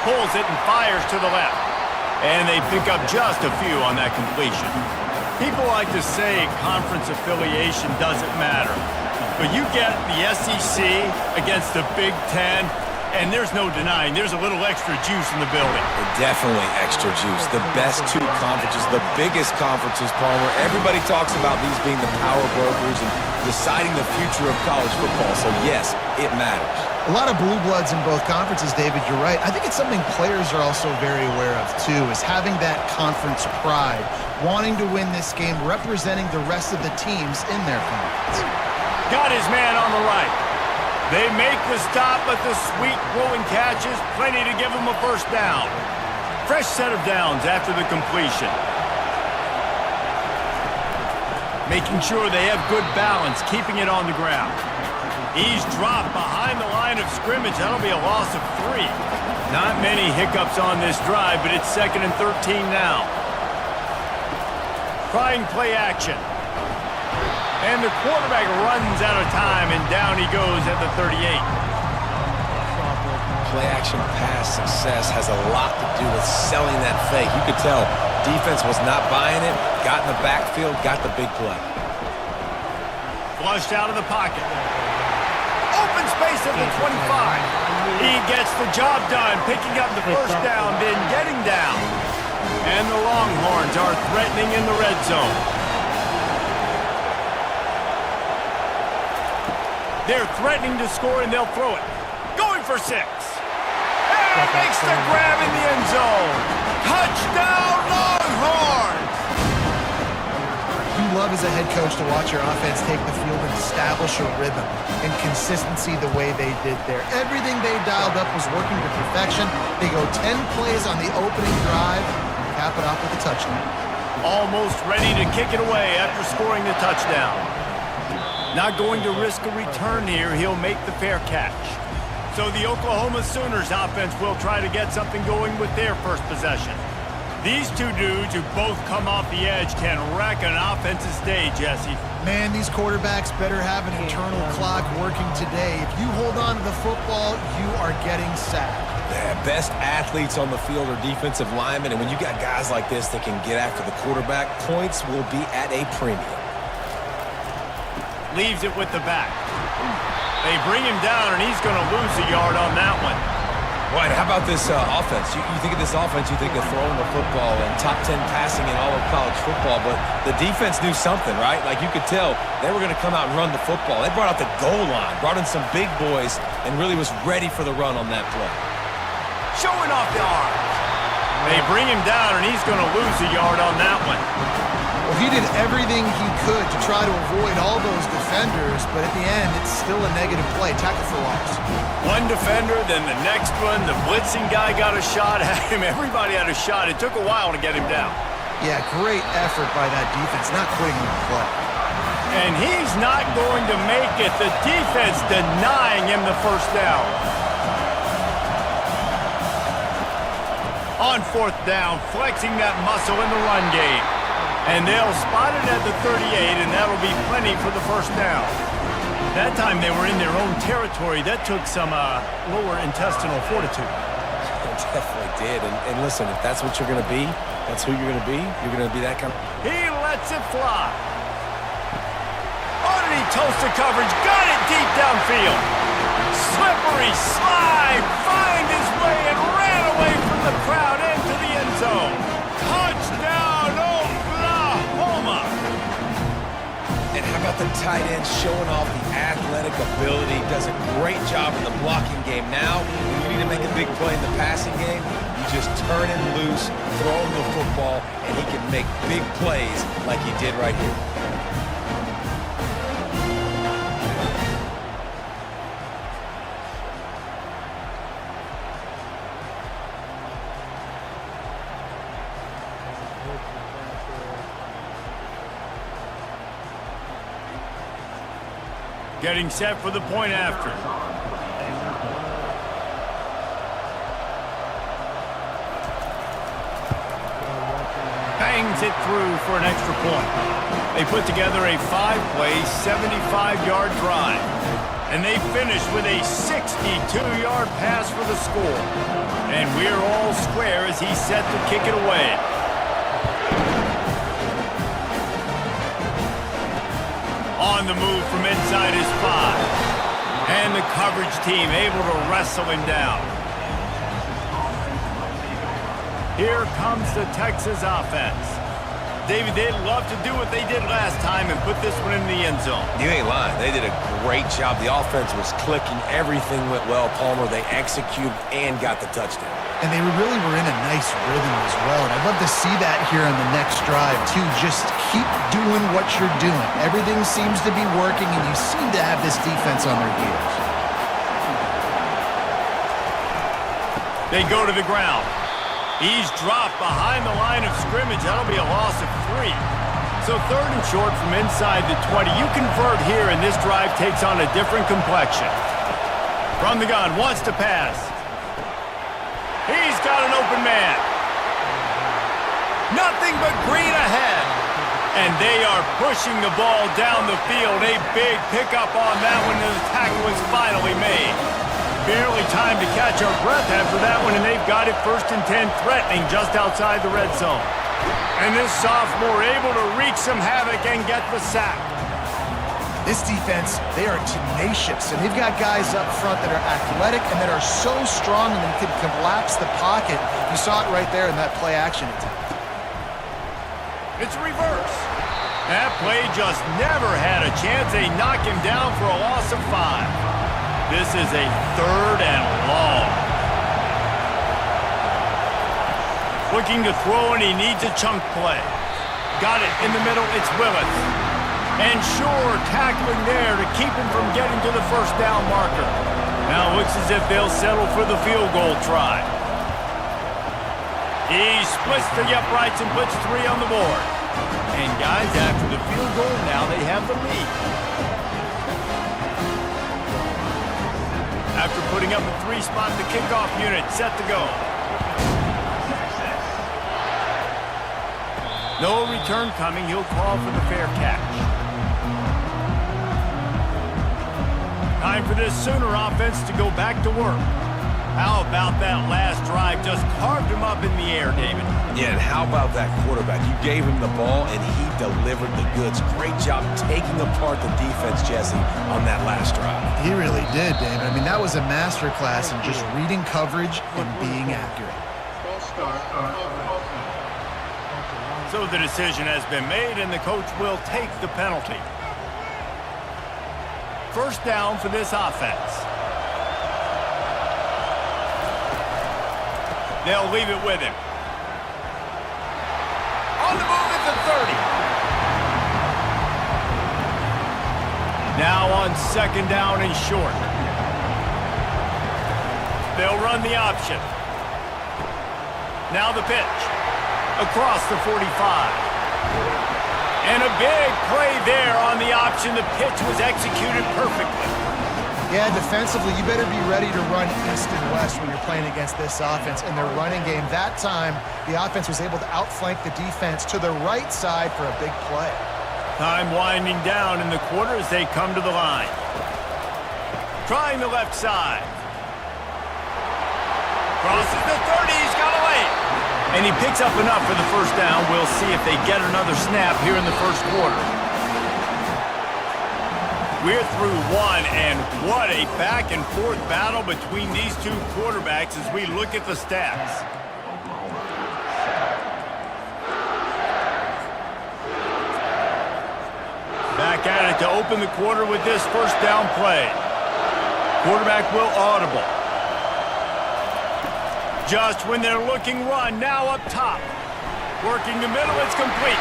Pulls it and fires to the left. And they pick up just a few on that completion. People like to say conference affiliation doesn't matter. But you get the SEC against the Big Ten, and there's no denying there's a little extra juice in the building. Definitely extra juice. The best two conferences, the biggest conferences, Palmer. Everybody talks about these being the power brokers and deciding the future of college football. So, yes, it matters. A lot of blue bloods in both conferences, David, you're right. I think it's something players are also very aware of, too, is having that conference pride, wanting to win this game, representing the rest of the teams in their conference. Got his man on the right. They make the stop, but the sweet rolling catch is plenty to give him a first down. Fresh set of downs after the completion. Making sure they have good balance, keeping it on the ground. He's dropped behind the line of scrimmage. That'll be a loss of 3. Not many hiccups on this drive, but it's 2nd and 13 now. Trying play action. And the quarterback runs out of time, and down he goes at the 38. Play-action pass success has a lot to do with selling that fake. You could tell defense was not buying it, got in the backfield, got the big play. Flushed out of the pocket. Open space at the 25. He gets the job done, picking up the first down, then getting down. And the Longhorns are threatening in the red zone. They're threatening to score, and they'll throw it. Going for 6. And makes the grab in the end zone. Touchdown, Longhorns! You love as a head coach to watch your offense take the field and establish a rhythm and consistency the way they did there. Everything they dialed up was working to perfection. They go 10 plays on the opening drive and cap it off with a touchdown. Almost ready to kick it away after scoring the touchdown. Not going to risk a return here. He'll make the fair catch. So the Oklahoma Sooners offense will try to get something going with their first possession. These two dudes who both come off the edge can wreck an offensive day, Jesse. Man, these quarterbacks better have an internal clock working today. If you hold on to the football, you are getting sacked. Yeah, best athletes on the field are defensive linemen, and when you got guys like this that can get after the quarterback, points will be at a premium. Leaves it with the back. They bring him down, and he's going to lose a yard on that one. Right, how about this offense? You think of this offense, you think of throwing the football and top 10 passing in all of college football, but the defense knew something, right? Like you could tell they were going to come out and run the football. They brought out the goal line, brought in some big boys, and really was ready for the run on that play. Showing off the arms. They bring him down, and he's going to lose a yard on that one. Well, he did everything he could to try to avoid all those defenders, but at the end, it's still a negative play. Tackle for loss. One defender, then the next one. The blitzing guy got a shot at him. Everybody had a shot. It took a while to get him down. Yeah, great effort by that defense, not quitting on the play. And he's not going to make it. The defense denying him the first down. On fourth down, flexing that muscle in the run game. And they'll spot it at the 38, and that'll be plenty for the first down. That time they were in their own territory. That took some lower intestinal fortitude. It definitely did. And listen, if that's what you're going to be, that's who you're going to be. You're going to be that kind of... He lets it fly. Underneath toasted coverage, got it deep downfield. Slippery slide, find his way and ran away from the crowd into the end zone. Touchdown, Oklahoma! And how about the tight end showing off the athletic ability? Does a great job in the blocking game. Now, when you need to make a big play in the passing game, you just turn him loose, throw him the football, and he can make big plays like he did right here. Getting set for the point after. Bangs it through for an extra point. They put together a 5-play, 75-yard drive. And they finish with a 62-yard pass for the score. And we're all square as he's set to kick it away. On the move from inside his 5. And the coverage team able to wrestle him down. Here comes the Texas offense. David, they'd love to do what they did last time and put this one in the end zone. You ain't lying. They did a great job. The offense was clicking. Everything went well, Palmer. They executed and got the touchdown. And they really were in a nice rhythm as well. And I'd love to see that here on the next drive, too. Just keep doing what you're doing. Everything seems to be working, and you seem to have this defense on their heels. They go to the ground. He's dropped behind the line of scrimmage. That'll be a loss of 3. So third and short from inside the 20. You convert here, and this drive takes on a different complexion. From the gun, wants to pass. He's got an open man. Nothing but green ahead. And they are pushing the ball down the field. A big pickup on that one, and the tackle was finally made. Barely time to catch our breath after that one, and they've got it 1st and 10, threatening just outside the red zone. And this sophomore able to wreak some havoc and get the sack. This defense, they are tenacious, and they've got guys up front that are athletic and that are so strong and they can collapse the pocket. You saw it right there in that play-action attempt. It's a reverse. That play just never had a chance. They knock him down for a loss of 5. This is a 3rd and long. Looking to throw, and he needs a chunk play. Got it in the middle. It's Willis. And sure, tackling there to keep him from getting to the first down marker. Now it looks as if they'll settle for the field goal try. He splits the uprights and puts 3 on the board. And guys, after the field goal, now they have the lead. After putting up a 3 spot, the kickoff unit set to go. No return coming. He'll call for the fair catch. Time for this Sooner offense to go back to work. How about that last drive? Just carved him up in the air, David. Yeah, and how about that quarterback? You gave him the ball, and he delivered the goods. Great job taking apart the defense, Jesse, on that last drive. He really did, David. I mean, that was a masterclass in just reading coverage and being accurate. False start. So the decision has been made, and the coach will take the penalty. First down for this offense. They'll leave it with him. On the move at the 30. Now on second down and short. They'll run the option. Now the pitch. Across the 45. And a big play there on the option. The pitch was executed perfectly. Yeah, defensively, you better be ready to run east and west when you're playing against this offense. In their running game, that time, the offense was able to outflank the defense to the right side for a big play. Time winding down in the quarter as they come to the line. Trying the left side. Crosses the 30, he's got away. And he picks up enough for the first down. We'll see if they get another snap here in the first quarter. We're through one, and what a back-and-forth battle between these two quarterbacks as we look at the stats. Back at it to open the quarter with this first down play. Quarterback will audible. Just when they're looking run, now up top. Working the middle, it's complete.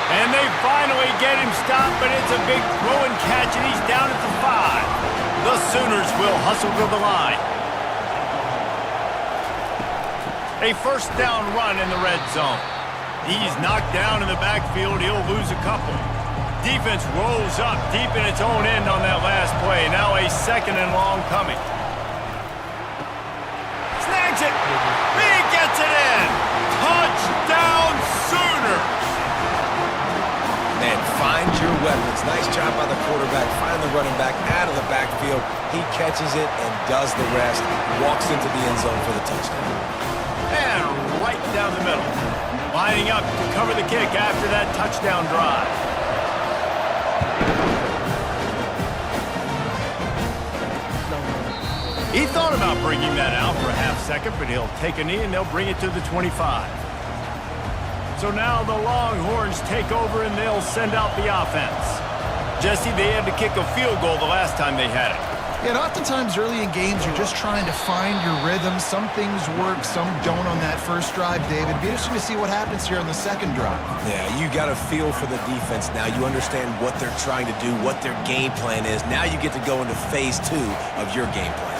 And they finally get him stopped, but it's a big throw and catch, and he's down at the 5. The Sooners will hustle to the line. A first down run in the red zone. He's knocked down in the backfield. He'll lose a couple. Defense rolls up deep in its own end on that last play. Now a second and long coming. Snags it. He gets it in. Touchdown Sooners. And find your weapons. Nice job by the quarterback. Find the running back out of the backfield. He catches it and does the rest. Walks into the end zone for the touchdown. And right down the middle. Lining up to cover the kick after that touchdown drive. He thought about bringing that out for a half second, but he'll take a knee and they'll bring it to the 25. So now the Longhorns take over and they'll send out the offense. Jesse, they had to kick a field goal the last time they had it. Yeah, and oftentimes early in games, you're just trying to find your rhythm. Some things work, some don't on that first drive, David. Be interesting to see what happens here on the second drive. Yeah, you got a feel for the defense now. You understand what they're trying to do, what their game plan is. Now you get to go into phase 2 of your game plan.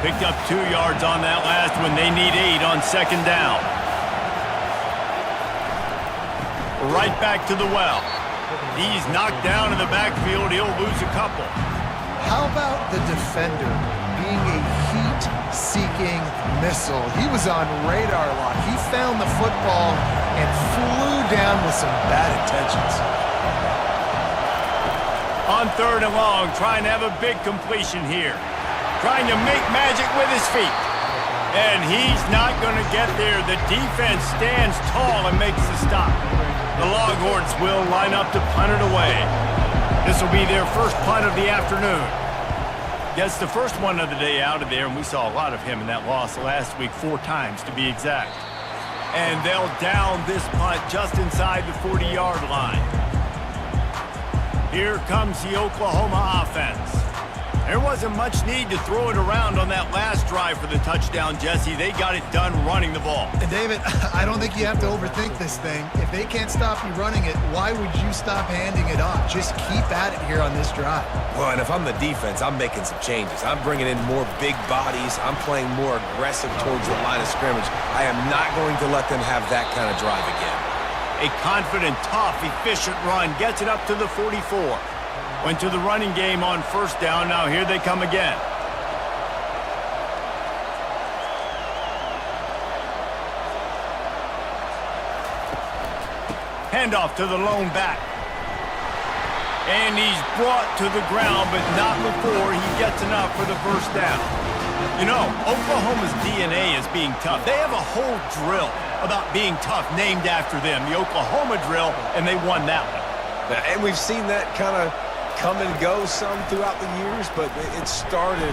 Picked up 2 yards on that last one. They need 8 on second down. Right back to the well. He's knocked down in the backfield. He'll lose a couple. How about the defender being a heat-seeking missile? He was on radar lock. He found the football and flew down with some bad intentions. On third and long, trying to have a big completion here. Trying to make magic with his feet. And he's not going to get there. The defense stands tall and makes the stop. The Longhorns will line up to punt it away. This will be their first punt of the afternoon. Gets the first one of the day out of there, and we saw a lot of him in that loss last week, 4 times to be exact. And they'll down this punt just inside the 40-yard line. Here comes the Oklahoma offense. There wasn't much need to throw it around on that last drive for the touchdown, Jesse. They got it done running the ball. And David, I don't think you have to overthink this thing. If they can't stop you running it, why would you stop handing it off? Just keep at it here on this drive. Well, and if I'm the defense, I'm making some changes. I'm bringing in more big bodies. I'm playing more aggressive towards the line of scrimmage. I am not going to let them have that kind of drive again. A confident, tough, efficient run gets it up to the 44. Went to the running game on first down. Now here they come again. Handoff to the lone back. And he's brought to the ground, but not before he gets enough for the first down. You know, Oklahoma's DNA is being tough. They have a whole drill about being tough named after them, the Oklahoma drill, and they won that one. And we've seen that kind of come and go some throughout the years, but it started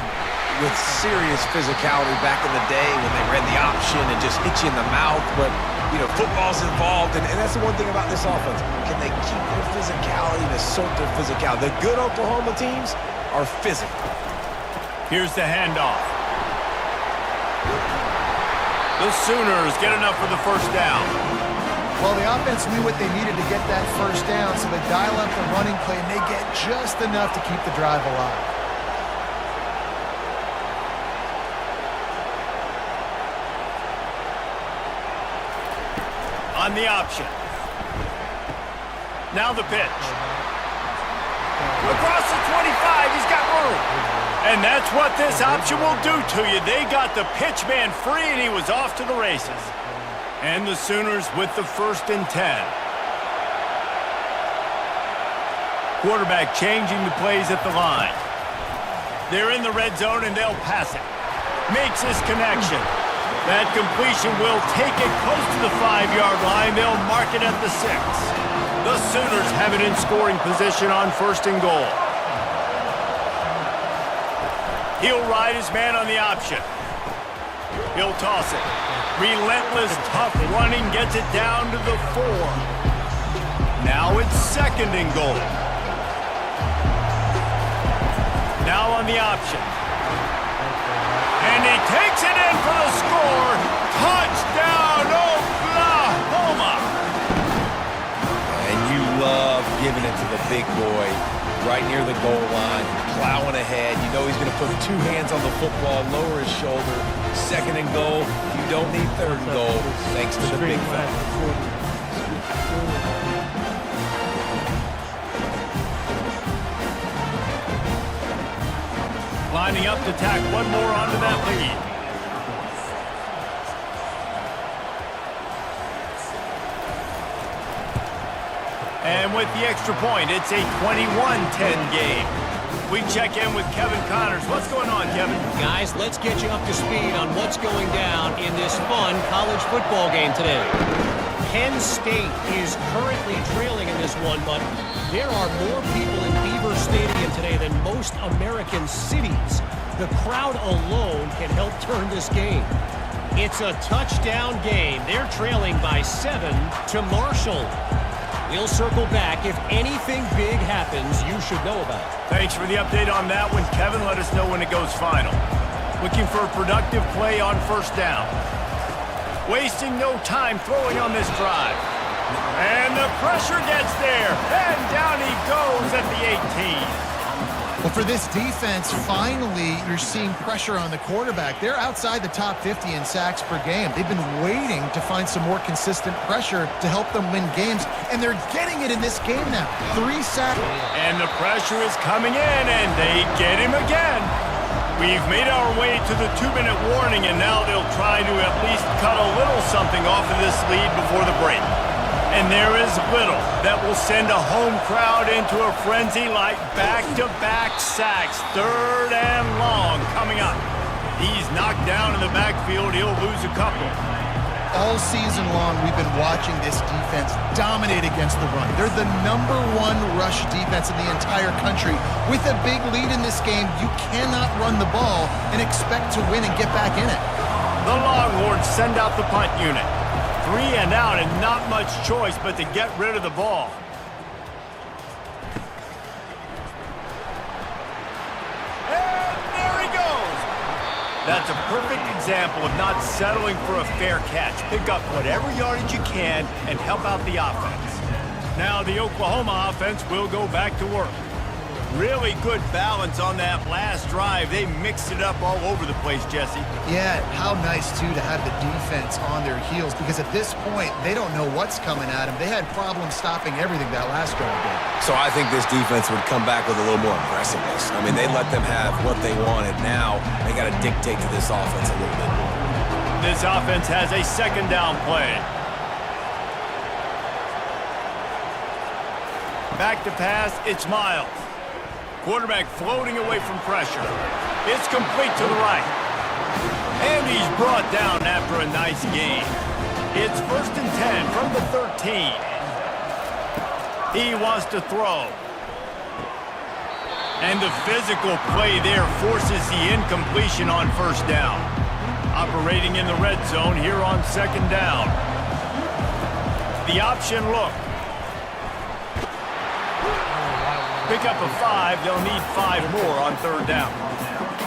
with serious physicality back in the day when they ran the option and just hit you in the mouth. But, you know, football's involved, and that's the one thing about this offense. Can they keep their physicality and assert their physicality? The good Oklahoma teams are physical. Here's the handoff. The Sooners get enough for the first down. Well, the offense knew what they needed to get that first down, so they dial up the running play, and they get just enough to keep the drive alive. On the option. Now the pitch. Across the 25, he's got room. And that's what this option will do to you. They got the pitch man free, and he was off to the races. And the Sooners with the 1st and 10. Quarterback changing the plays at the line. They're in the red zone, and they'll pass it. Makes his connection. That completion will take it close to the 5-yard line. They'll mark it at the 6. The Sooners have it in scoring position on 1st and goal. He'll ride his man on the option. He'll toss it. Relentless, tough running gets it down to the 4. Now it's 2nd and goal. Now on the option. And he takes it in for the score. Touchdown, Oklahoma! And you love giving it to the big boy right near the goal line, plowing ahead. You know he's going to put 2 hands on the football, lower his shoulder. 2nd and goal. You don't need 3rd and goal, thanks to the big fella. Lining up to tack one more onto that lead. And with the extra point, it's a 21-10 game. We check in with Kevin Connors. What's going on, Kevin? Guys, let's get you up to speed on what's going down in this fun college football game today. Penn State is currently trailing in this one, but there are more people in Beaver Stadium today than most American cities. The crowd alone can help turn this game. It's a touchdown game. They're trailing by 7 to Marshall. We'll circle back. If anything big happens, you should know about it. Thanks for the update on that one, Kevin. Let us know when it goes final. Looking for a productive play on 1st down. Wasting no time throwing on this drive. And the pressure gets there. And down he goes at the 18. Well, for this defense, finally, you're seeing pressure on the quarterback. They're outside the top 50 in sacks per game. They've been waiting to find some more consistent pressure to help them win games, and they're getting it in this game now. 3 sacks. And the pressure is coming in, and they get him again. We've made our way to the 2-minute warning, and now they'll try to at least cut a little something off of this lead before the break. And there is little that will send a home crowd into a frenzy like back-to-back sacks. 3rd and long coming up. He's knocked down in the backfield. He'll lose a couple. All season long, we've been watching this defense dominate against the run. They're the #1 rush defense in the entire country. With a big lead in this game, you cannot run the ball and expect to win and get back in it. The Longhorns send out the punt unit. 3 and out, and not much choice but to get rid of the ball. And there he goes. That's a perfect example of not settling for a fair catch. Pick up whatever yardage you can and help out the offense. Now the Oklahoma offense will go back to work. Really good balance on that last drive. They mixed it up all over the place, Jesse. Yeah, how nice, too, to have the defense on their heels, because at this point, they don't know what's coming at them. They had problems stopping everything that last drive did. So I think this defense would come back with a little more aggressiveness. I mean, they let them have what they wanted. Now they got to dictate to this offense a little bit more. This offense has a 2nd down play. Back to pass, it's Miles. Quarterback floating away from pressure. It's complete to the right. And he's brought down after a nice gain. It's 1st and 10 from the 13. He wants to throw. And the physical play there forces the incompletion on 1st down. Operating in the red zone here on 2nd down. The option look. Pick up a 5. They'll need 5 more on 3rd down.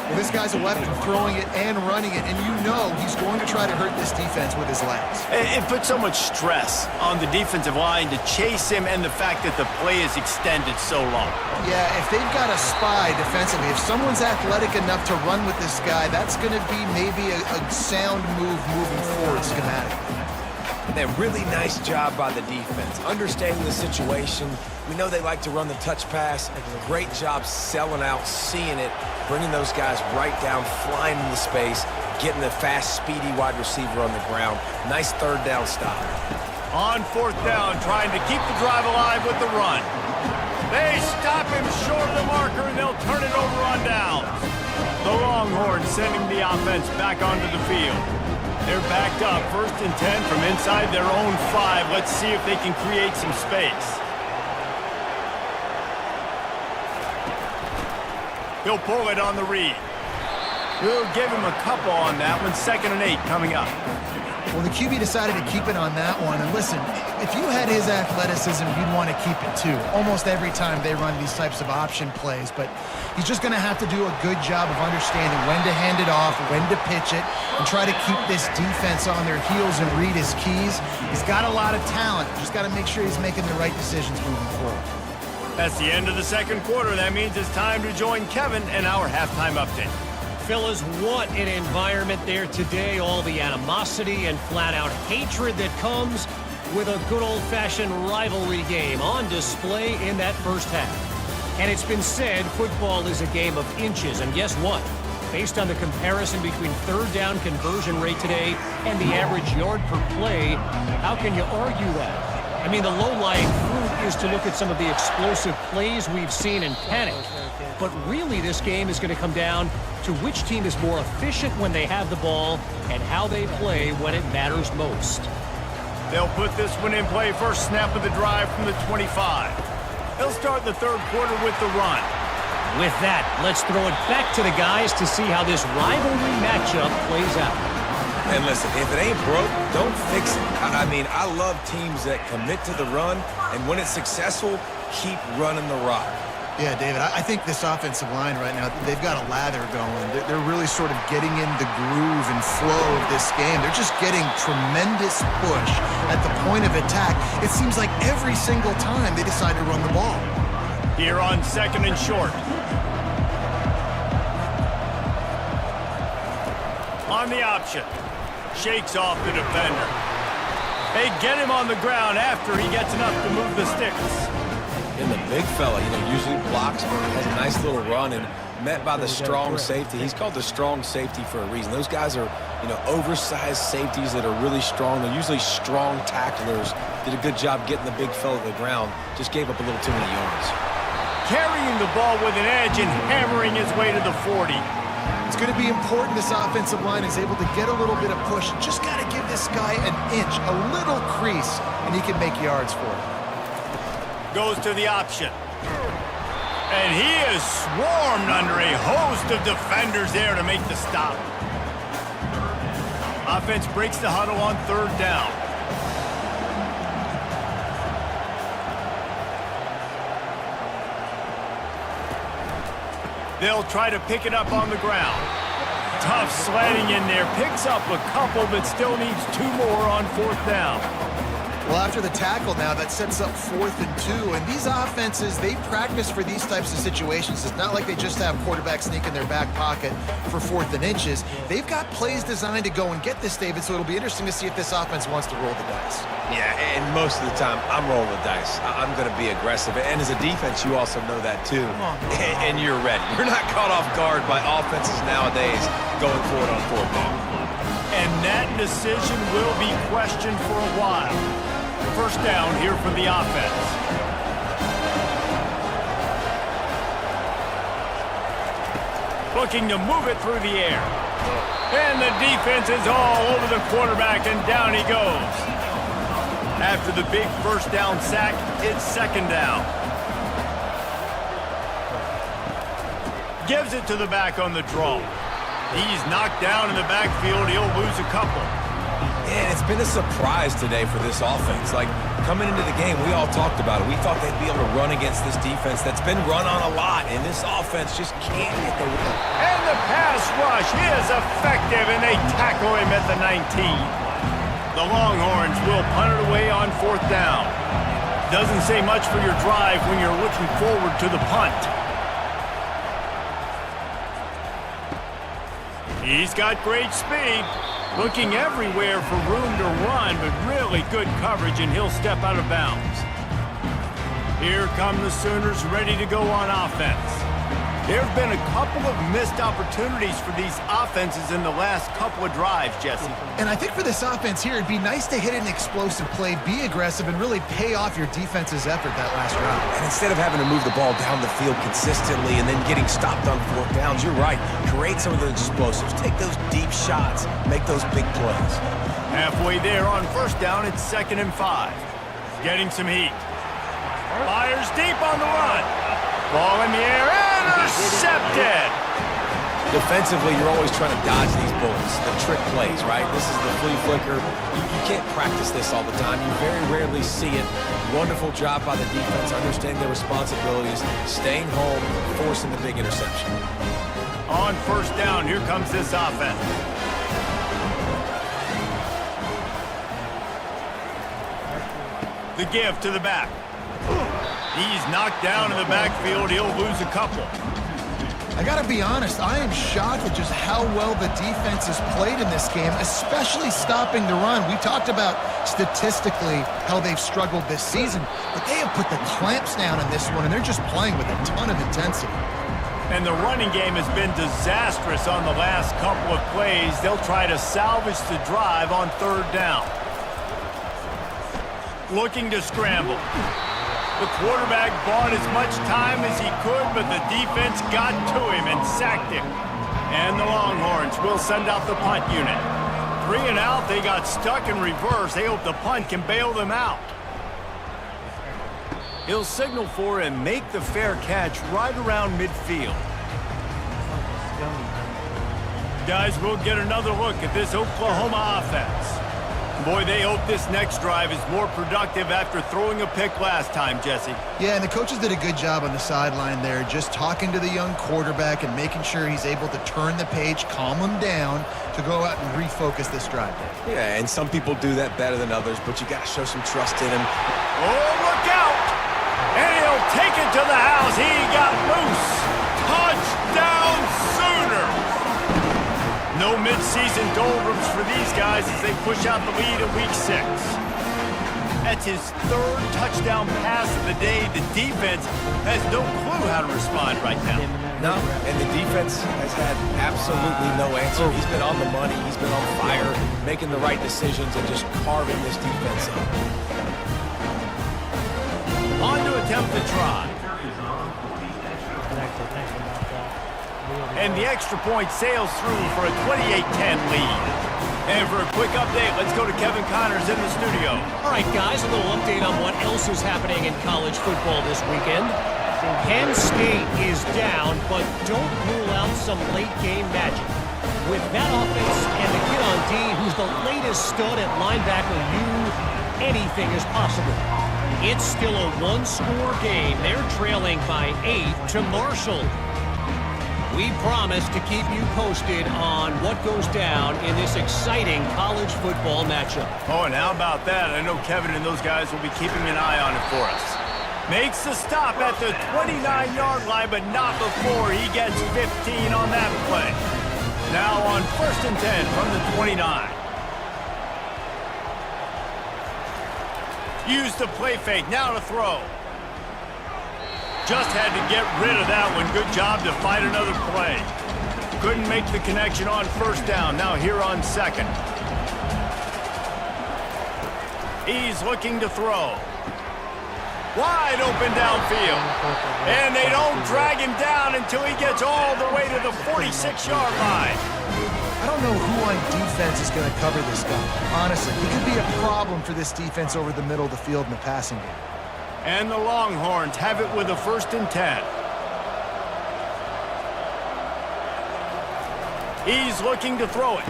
Well, this guy's a weapon, throwing it and running it, and you know he's going to try to hurt this defense with his legs. It puts so much stress on the defensive line to chase him and the fact that the play is extended so long. Yeah, if they've got a spy defensively, if someone's athletic enough to run with this guy, that's going to be maybe a sound move moving forward schematically. A really nice job by the defense, understanding the situation. We know they like to run the touch pass. Great job selling out, seeing it, bringing those guys right down, flying into space, getting the fast, speedy wide receiver on the ground. Nice 3rd down stop. On 4th down, trying to keep the drive alive with the run. They stop him short of the marker, and they'll turn it over on downs. The Longhorns sending the offense back onto the field. They're backed up, 1st and 10 from inside their own 5. Let's see if they can create some space. He'll pull it on the read. We'll give him a couple on that one. 2nd and 8 coming up. Well, the QB decided to keep it on that one. And listen, if you had his athleticism, you'd want to keep it too. Almost every time they run these types of option plays. But he's just going to have to do a good job of understanding when to hand it off, when to pitch it, and try to keep this defense on their heels and read his keys. He's got a lot of talent. Just got to make sure he's making the right decisions moving forward. That's the end of the 2nd quarter. That means it's time to join Kevin and our halftime update. Fellas, what an environment there today. All the animosity and flat-out hatred that comes with a good old-fashioned rivalry game on display in that 1st half. And it's been said football is a game of inches. And guess what? Based on the comparison between 3rd down conversion rate today and the average yard per play, how can you argue that? I mean, the low-lying fruit is to look at some of the explosive plays we've seen in panic. But really, this game is going to come down to which team is more efficient when they have the ball and how they play when it matters most. They'll put this one in play. 1st snap of the drive from the 25. They'll start the 3rd quarter with the run. With that, let's throw it back to the guys to see how this rivalry matchup plays out. And listen, if it ain't broke, don't fix it. I mean, I love teams that commit to the run, and when it's successful, keep running the rock. Yeah, David, I think this offensive line right now, they've got a lather going. They're really sort of getting in the groove and flow of this game. They're just getting tremendous push at the point of attack. It seems like every single time they decide to run the ball. Here on 2nd and short. On the option. Shakes off the defender. They get him on the ground after he gets enough to move the sticks. And the big fella, usually blocks, has a nice little run, and met by the strong safety. He's called the strong safety for a reason. Those guys are, oversized safeties that are really strong. They're usually strong tacklers. Did a good job getting the big fella to the ground. Just gave up a little too many yards. Carrying the ball with an edge and hammering his way to the 40. It's going to be important this offensive line is able to get a little bit of push. Just got to give this guy an inch, a little crease, and he can make yards for it. Goes to the option. And he is swarmed under a host of defenders there to make the stop. Offense breaks the huddle on 3rd down. They'll try to pick it up on the ground. Tough sledding in there. Picks up a couple, but still needs 2 more on 4th down. Well, after the tackle now, that sets up 4th and 2. And these offenses, they practice for these types of situations. It's not like they just have quarterbacks sneak in their back pocket for 4th and inches. They've got plays designed to go and get this, David, so it'll be interesting to see if this offense wants to roll the dice. Yeah, and most of the time, I'm rolling the dice. I'm going to be aggressive. And as a defense, you also know that too. And you're ready. You're not caught off guard by offenses nowadays going forward on 4th down. And that decision will be questioned for a while. 1st down here for the offense. looking to move it through the air. And the defense is all over the quarterback, and down he goes. After the big first down sack, it's second down. Gives it to the back on the draw. He's knocked down in the backfield. He'll lose a couple. Yeah, it's been a surprise today for this offense. Like, coming into the game, we all talked about it. We thought they'd be able to run against this defense that's been run on a lot, and this offense just can't get the win. And the pass rush is effective, and they tackle him at the 19. The Longhorns will punt it away on fourth down. Doesn't say much for your drive when you're looking forward to the punt. He's got great speed. Looking everywhere for room to run, but really good coverage, and he'll step out of bounds. Here come the Sooners ready to go on offense. There have been a couple of missed opportunities for these offenses in the last couple of drives, Jesse. And I think for this offense here, it'd be nice to hit an explosive play, be aggressive, and really pay off your defense's effort that last drive. And instead of having to move the ball down the field consistently and then getting stopped on fourth downs, you're right. Create some of those explosives. Take those deep shots. Make those big plays. Halfway there on first down, it's 2nd and 5. Getting some heat. Fires deep on the run. Ball in the air, intercepted! Defensively, you're always trying to dodge these bullets, the trick plays, right? This is the flea flicker. You can't practice this all the time. You very rarely see it. Wonderful job by the defense, understanding their responsibilities, staying home, forcing the big interception. On first down, here comes this offense. The give to the back. He's knocked down in the backfield. He'll lose a couple. I gotta be honest, I am shocked at just how well the defense has played in this game, especially stopping the run. We talked about statistically how they've struggled this season, but they have put the clamps down in this one, and they're just playing with a ton of intensity. And the running game has been disastrous on the last couple of plays. They'll try to salvage the drive on third down. Looking to scramble. The quarterback bought as much time as he could, but the defense got to him and sacked him. And the Longhorns will send out the punt unit. 3 and out, they got stuck in reverse. They hope the punt can bail them out. He'll signal for and make the fair catch right around midfield. Guys, we'll get another look at this Oklahoma offense. Boy, they hope this next drive is more productive after throwing a pick last time, Jesse. Yeah, and the coaches did a good job on the sideline there, just talking to the young quarterback and making sure he's able to turn the page, calm him down to go out and refocus this drive. Yeah, and some people do that better than others, but you got to show some trust in him. Oh, look out! And he'll take it to the house. He got loose. Touchdown, Sooners! No midseason doldrums for these guys as they push out the lead in Week 6. That's his 3rd touchdown pass of the day. The defense has no clue how to respond right now. No, and the defense has had absolutely no answer. He's been on the money. He's been on fire, making the right decisions and just carving this defense up. On to attempt the try. And the extra point sails through for a 28-10 lead. And for a quick update, let's go to Kevin Connors in the studio. All right, guys, a little update on what else is happening in college football this weekend. Penn State is down, but don't rule out some late-game magic. With that offense and the kid on D, who's the latest stud at linebacker, anything is possible. It's still a one-score game. They're trailing by 8 to Marshall. We promise to keep you posted on what goes down in this exciting college football matchup. Oh, and how about that? I know Kevin and those guys will be keeping an eye on it for us. Makes the stop at the 29-yard line, but not before he gets 15 on that play. Now on 1st and 10 from the 29. Use the play fake, now to throw. Just had to get rid of that one. Good job to fight another play. Couldn't make the connection on first down. Now here on 2nd. He's looking to throw. Wide open downfield. And they don't drag him down until he gets all the way to the 46-yard line. I don't know who on defense is going to cover this guy. Honestly, he could be a problem for this defense over the middle of the field in the passing game. And the Longhorns have it with a 1st and 10. He's looking to throw it.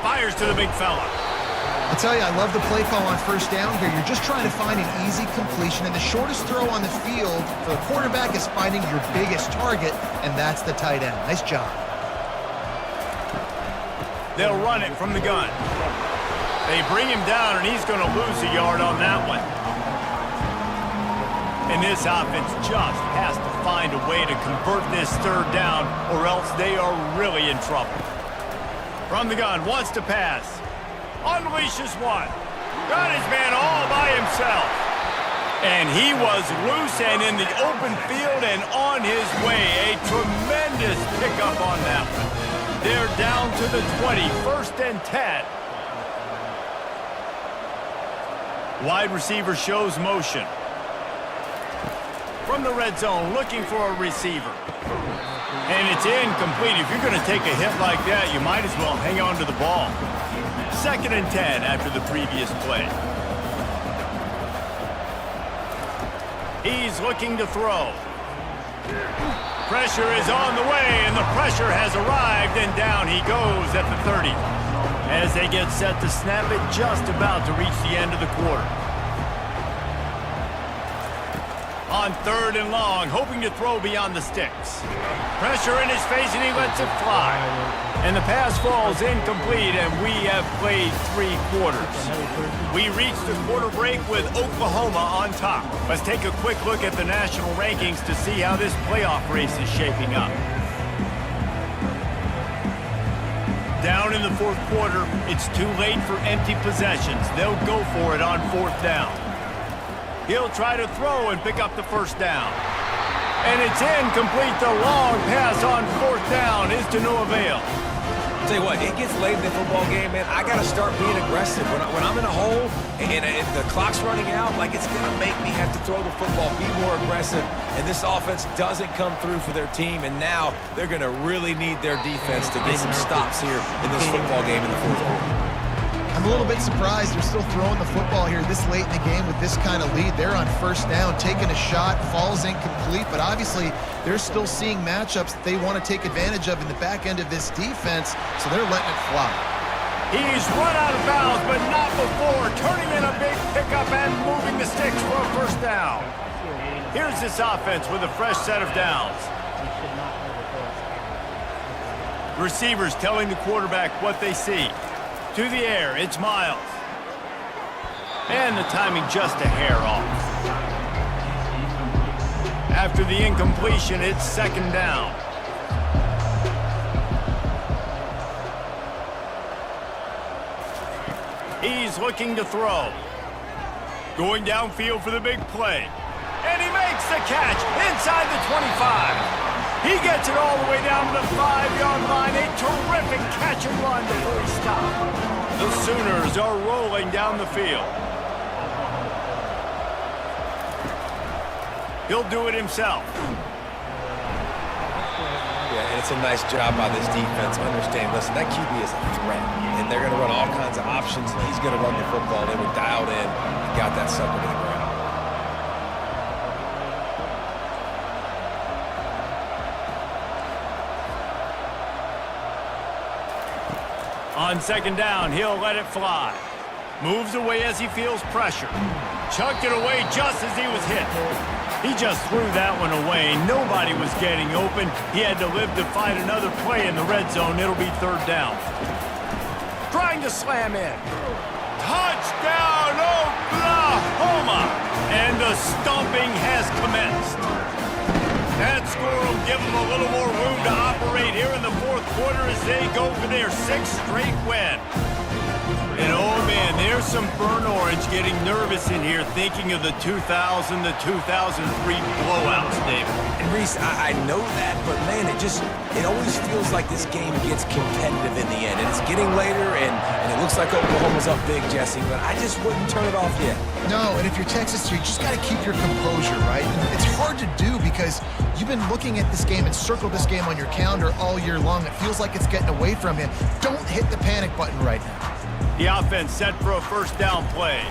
Fires to the big fella. I'll tell you, I love the play call on 1st down here. You're just trying to find an easy completion, and the shortest throw on the field for the quarterback is finding your biggest target, and that's the tight end. Nice job. They'll run it from the gun. They bring him down, and he's going to lose a yard on that one. And this offense just has to find a way to convert this 3rd down, or else they are really in trouble. From the gun, wants to pass. Unleashes one. Got his man all by himself. And he was loose and in the open field and on his way. A tremendous pickup on that one. They're down to the 20, 1st and 10. Wide receiver shows motion. From the red zone, looking for a receiver. And it's incomplete. If you're going to take a hit like that, you might as well hang on to the ball. 2nd and 10 after the previous play. He's looking to throw. Pressure is on the way, and the pressure has arrived, and down he goes at the 30. As they get set to snap it, just about to reach the end of the quarter. On 3rd and long, hoping to throw beyond the sticks. Pressure in his face, and he lets it fly. And the pass falls incomplete, and we have played 3 quarters. We reached the quarter break with Oklahoma on top. Let's take a quick look at the national rankings to see how this playoff race is shaping up. Down in the 4th quarter, it's too late for empty possessions. They'll go for it on 4th down. He'll try to throw and pick up the 1st down. And it's incomplete. The long pass on 4th down is to no avail. Tell you what, it gets late in the football game, man. I got to start being aggressive. When I'm in a hole and the clock's running out, like, it's going to make me have to throw the football, be more aggressive. And this offense doesn't come through for their team, and now they're going to really need their defense to get some stops here in this football game in the 4th quarter. I'm a little bit surprised they're still throwing the football here this late in the game with this kind of lead. They're on 1st down, taking a shot, falls incomplete, but obviously they're still seeing matchups that they want to take advantage of in the back end of this defense, so they're letting it fly. He's run out of bounds, but not before, turning in a big pickup and moving the sticks for a 1st down. Here's this offense with a fresh set of downs. Receivers telling the quarterback what they see. To the air, it's Miles. And the timing just a hair off. After the incompletion, it's 2nd down. He's looking to throw. Going downfield for the big play. And he makes the catch inside the 25. He gets it all the way down to the 5-yard line. A terrific catch and run before he stopped. The Sooners are rolling down the field. He'll do it himself. Yeah, and it's a nice job by this defense understanding, listen, that QB is a threat, and they're going to run all kinds of options, and he's going to run the football. They were dialed in and got that sucker to the ground. On 2nd down, he'll let it fly. Moves away as he feels pressure. Chucked it away just as he was hit. He just threw that one away. Nobody was getting open. He had to live to fight another play in the red zone. It'll be 3rd down. Trying to slam in. Touchdown, Oklahoma! And the stomping has commenced. That score will give them a little more room to operate here in the 4th quarter as they go for their 6th straight win. And oh man, there's some burnt orange getting nervous in here thinking of the 2000 to 2003 blowouts, David. And Reese, I know that, but man, it always feels like this game gets competitive in the end. And it's getting later, and it looks like Oklahoma's up big, Jesse, but I just wouldn't turn it off yet. No, and if you're Texas, you just got to keep your composure, right? And it's hard to do because you've been looking at this game and circled this game on your calendar all year long. It feels like it's getting away from you. Don't hit the panic button right now. The offense set for a first down play.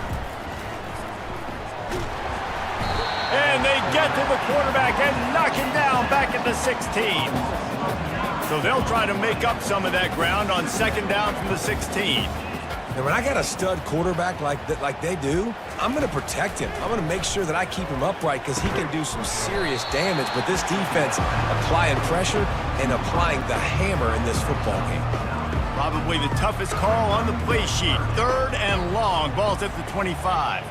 And they get to the quarterback and knock him down back at the 16. So they'll try to make up some of that ground on second down from the 16. And when I got a stud quarterback like they do, I'm going to protect him. I'm going to make sure that I keep him upright because he can do some serious damage. But this defense applying pressure and applying the hammer in this football game. Probably the toughest call on the play sheet. 3rd and long. Ball's at the 25.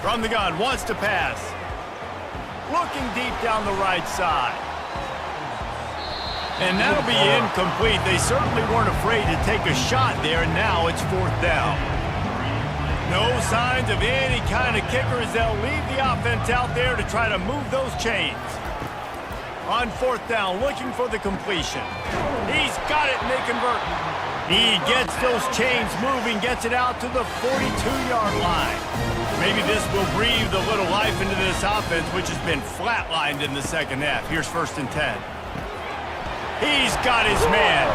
From the gun, wants to pass. Looking deep down the right side. And that'll be incomplete. They certainly weren't afraid to take a shot there, and now it's 4th down. No signs of any kind of kicker as they'll leave the offense out there to try to move those chains. On 4th down, looking for the completion. He's got it, and they convert. He gets those chains moving, gets it out to the 42-yard line. Maybe this will breathe a little life into this offense, which has been flatlined in the second half. Here's 1st and 10. He's got his man.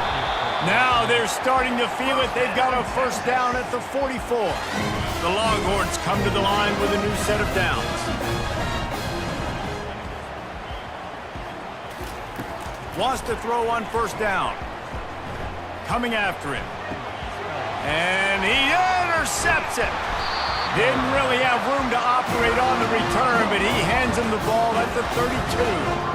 Now they're starting to feel it. They've got a first down at the 44. The Longhorns come to the line with a new set of downs. Wants to throw on first down. Coming after him. And he intercepts it. Didn't really have room to operate on the return, but he hands him the ball at the 32.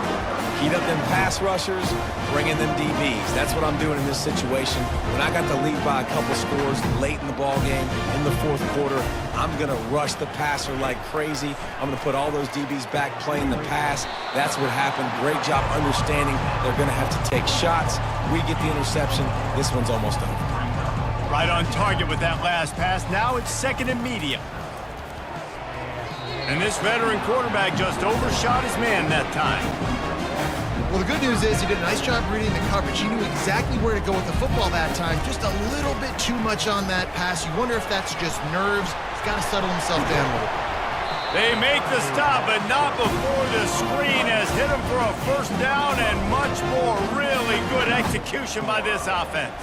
Heat up them pass rushers, bring in them DBs. That's what I'm doing in this situation. When I got the lead by a couple scores late in the ball game, in the 4th quarter, I'm going to rush the passer like crazy. I'm going to put all those DBs back playing the pass. That's what happened. Great job understanding they're going to have to take shots. We get the interception. This one's almost over. Right on target with that last pass. Now it's 2nd and medium. And this veteran quarterback just overshot his man that time. Well, the good news is he did a nice job reading the coverage. He knew exactly where to go with the football that time. Just a little bit too much on that pass. You wonder if that's just nerves. He's got to settle himself down a little bit. They make the stop, but not before the screen has hit him for a first down and much more. Really good execution by this offense.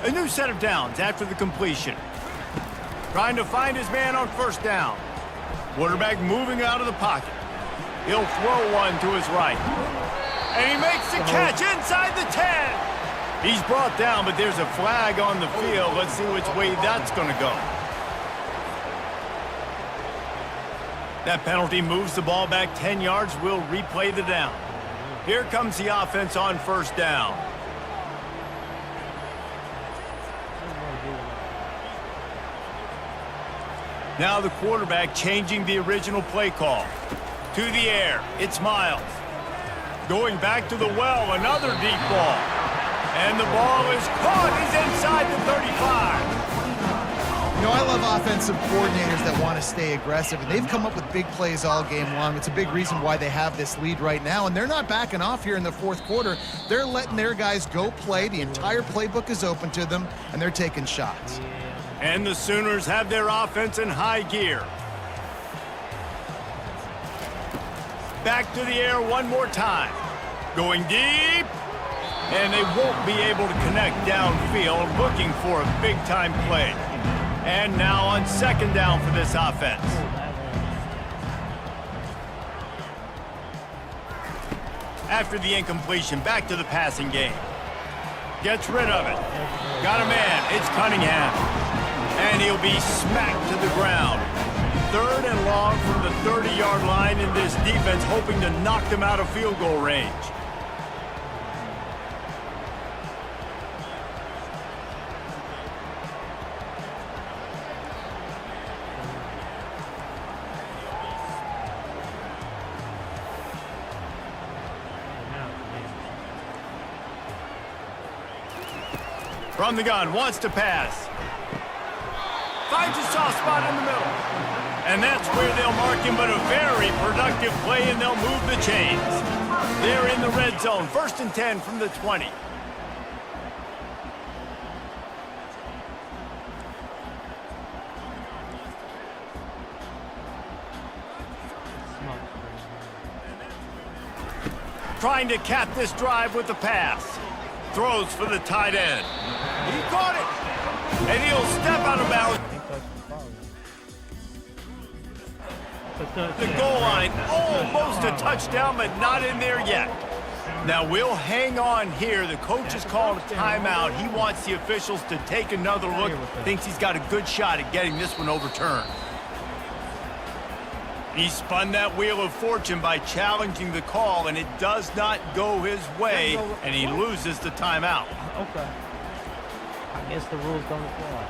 A new set of downs after the completion. Trying to find his man on first down. Quarterback moving out of the pocket. He'll throw one to his right. And he makes the catch inside the 10. He's brought down, but there's a flag on the field. Let's see which way that's going to go. That penalty moves the ball back 10 yards. We'll replay the down. Here comes the offense on first down. Now the quarterback changing the original play call. To the air, it's Miles. Going back to the well, another deep ball. And the ball is caught. He's inside the 35. You know, I love offensive coordinators that want to stay aggressive, and they've come up with big plays all game long. It's a big reason why they have this lead right now, and they're not backing off here in the 4th quarter. They're letting their guys go play. The entire playbook is open to them, and they're taking shots. And the Sooners have their offense in high gear. Back to the air one more time. Going deep. And they won't be able to connect downfield, looking for a big-time play. And now on second down for this offense. After the incompletion, back to the passing game. Gets rid of it. Got a man. It's Cunningham. And he'll be smacked to the ground. 3rd and long from the 30-yard line in this defense, hoping to knock them out of field goal range. From the gun, wants to pass. Finds a soft spot in the middle. And that's where they'll mark him, but a very productive play, and they'll move the chains. They're in the red zone, 1st and 10 from the 20. Trying to cap this drive with the pass. Throws for the tight end. He caught it. And he'll step out of bounds. The goal line, almost a touchdown, but not in there yet. Now we'll hang on here. The coach has called a timeout. He wants the officials to take another look. Thinks he's got a good shot at getting this one overturned. He spun that wheel of fortune by challenging the call, and it does not go his way, and he loses the timeout. Okay. I guess the rules don't apply.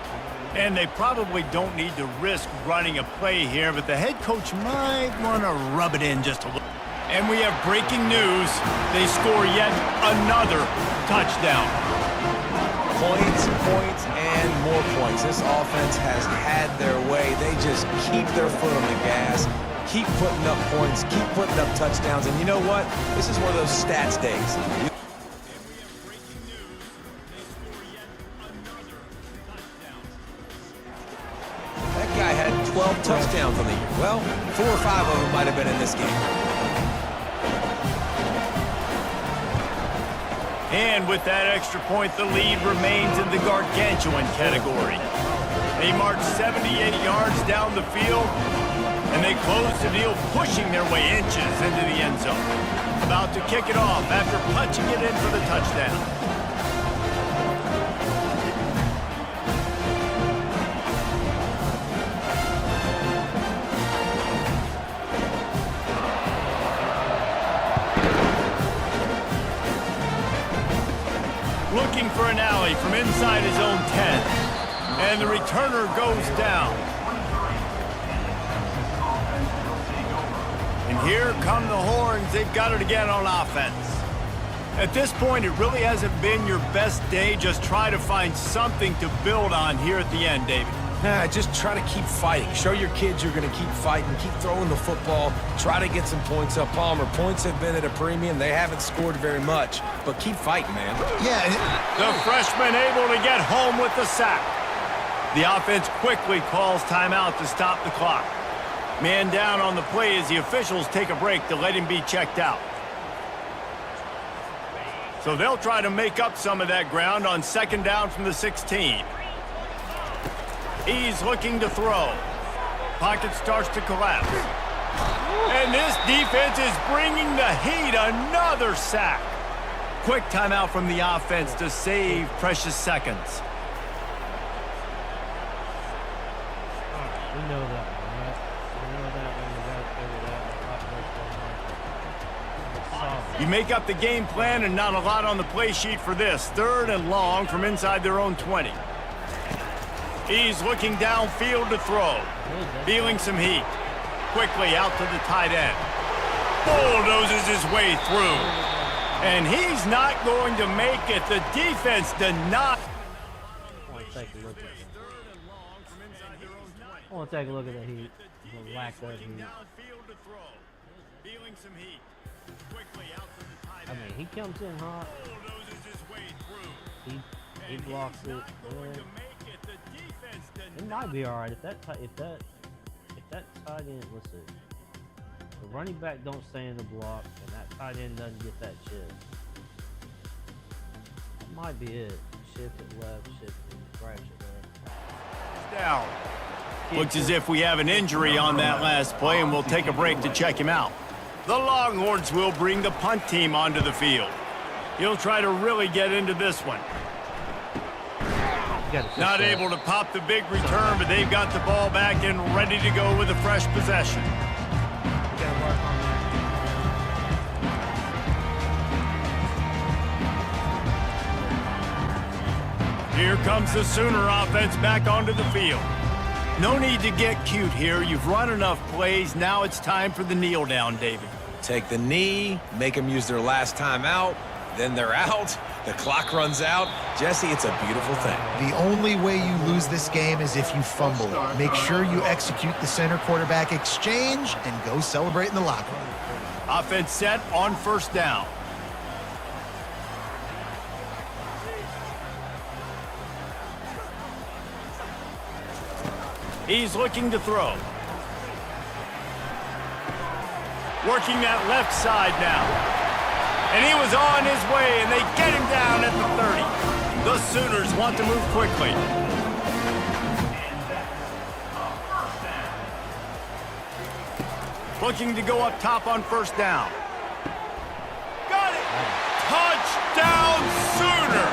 And they probably don't need to risk running a play here, but the head coach might want to rub it in just a little. And we have breaking news. They score yet another touchdown. Points, points, and more points. This offense has had their way. They just keep their foot on the gas, keep putting up points, keep putting up touchdowns. And you know what? This is one of those stats days. That guy had 12 touchdowns on the year. Well, 4 or 5 of them might have been in this game. And with that extra point, the lead remains in the gargantuan category. They march 78 yards down the field, and they close the deal, pushing their way inches into the end zone. About to kick it off after punching it in for the touchdown. Looking for an alley from inside his own 10. And the returner goes down. And here come the horns. They've got it again on offense. At this point, it really hasn't been your best day. Just try to find something to build on here at the end, David. Just try to keep fighting. Show your kids you're going to keep fighting. Keep throwing the football. Try to get some points up. Palmer, points have been at a premium. They haven't scored very much, but keep fighting, man. Yeah. The freshman able to get home with the sack. The offense quickly calls timeout to stop the clock. Man down on the play as the officials take a break to let him be checked out. So they'll try to make up some of that ground on 2nd down from the 16. He's looking to throw. Pocket starts to collapse. And this defense is bringing the heat. Another sack. Quick timeout from the offense to save precious seconds. We know that one, right? We know that one. We got to figure that one. You make up the game plan and not a lot on the play sheet for this. 3rd and long from inside their own 20. He's looking downfield to throw. Feeling some heat. Quickly out to the tight end. Bulldozes his way through. And he's not going to make it. The defense did not. I want to take a look at that. I want to take a look at the heat. The lack of heat. I mean, he comes in hot. He blocks it. Yeah. It might be all right if that tight end. Let's see. The running back don't stay in the block, and that tight end doesn't get that shift. That might be it. Shift it left, shift it, crash it left. Down. Looks as if we have an injury on that last play, and we'll take a break to check him out. The Longhorns will bring the punt team onto the field. He'll try to really get into this one. Not able to pop the big return, but they've got the ball back and ready to go with a fresh possession. Here comes the Sooner offense back onto the field. No need to get cute here. You've run enough plays. Now it's time for the kneel down, David. Take the knee, make them use their last time out, then they're out. The clock runs out. Jesse, it's a beautiful thing. The only way you lose this game is if you fumble it. Make sure you execute the center quarterback exchange and go celebrate in the locker room. Offense set on first down. He's looking to throw. Working that left side now. And he was on his way, and they get him down at the 30. The Sooners want to move quickly. Looking to go up top on first down. Got it! Touchdown Sooner!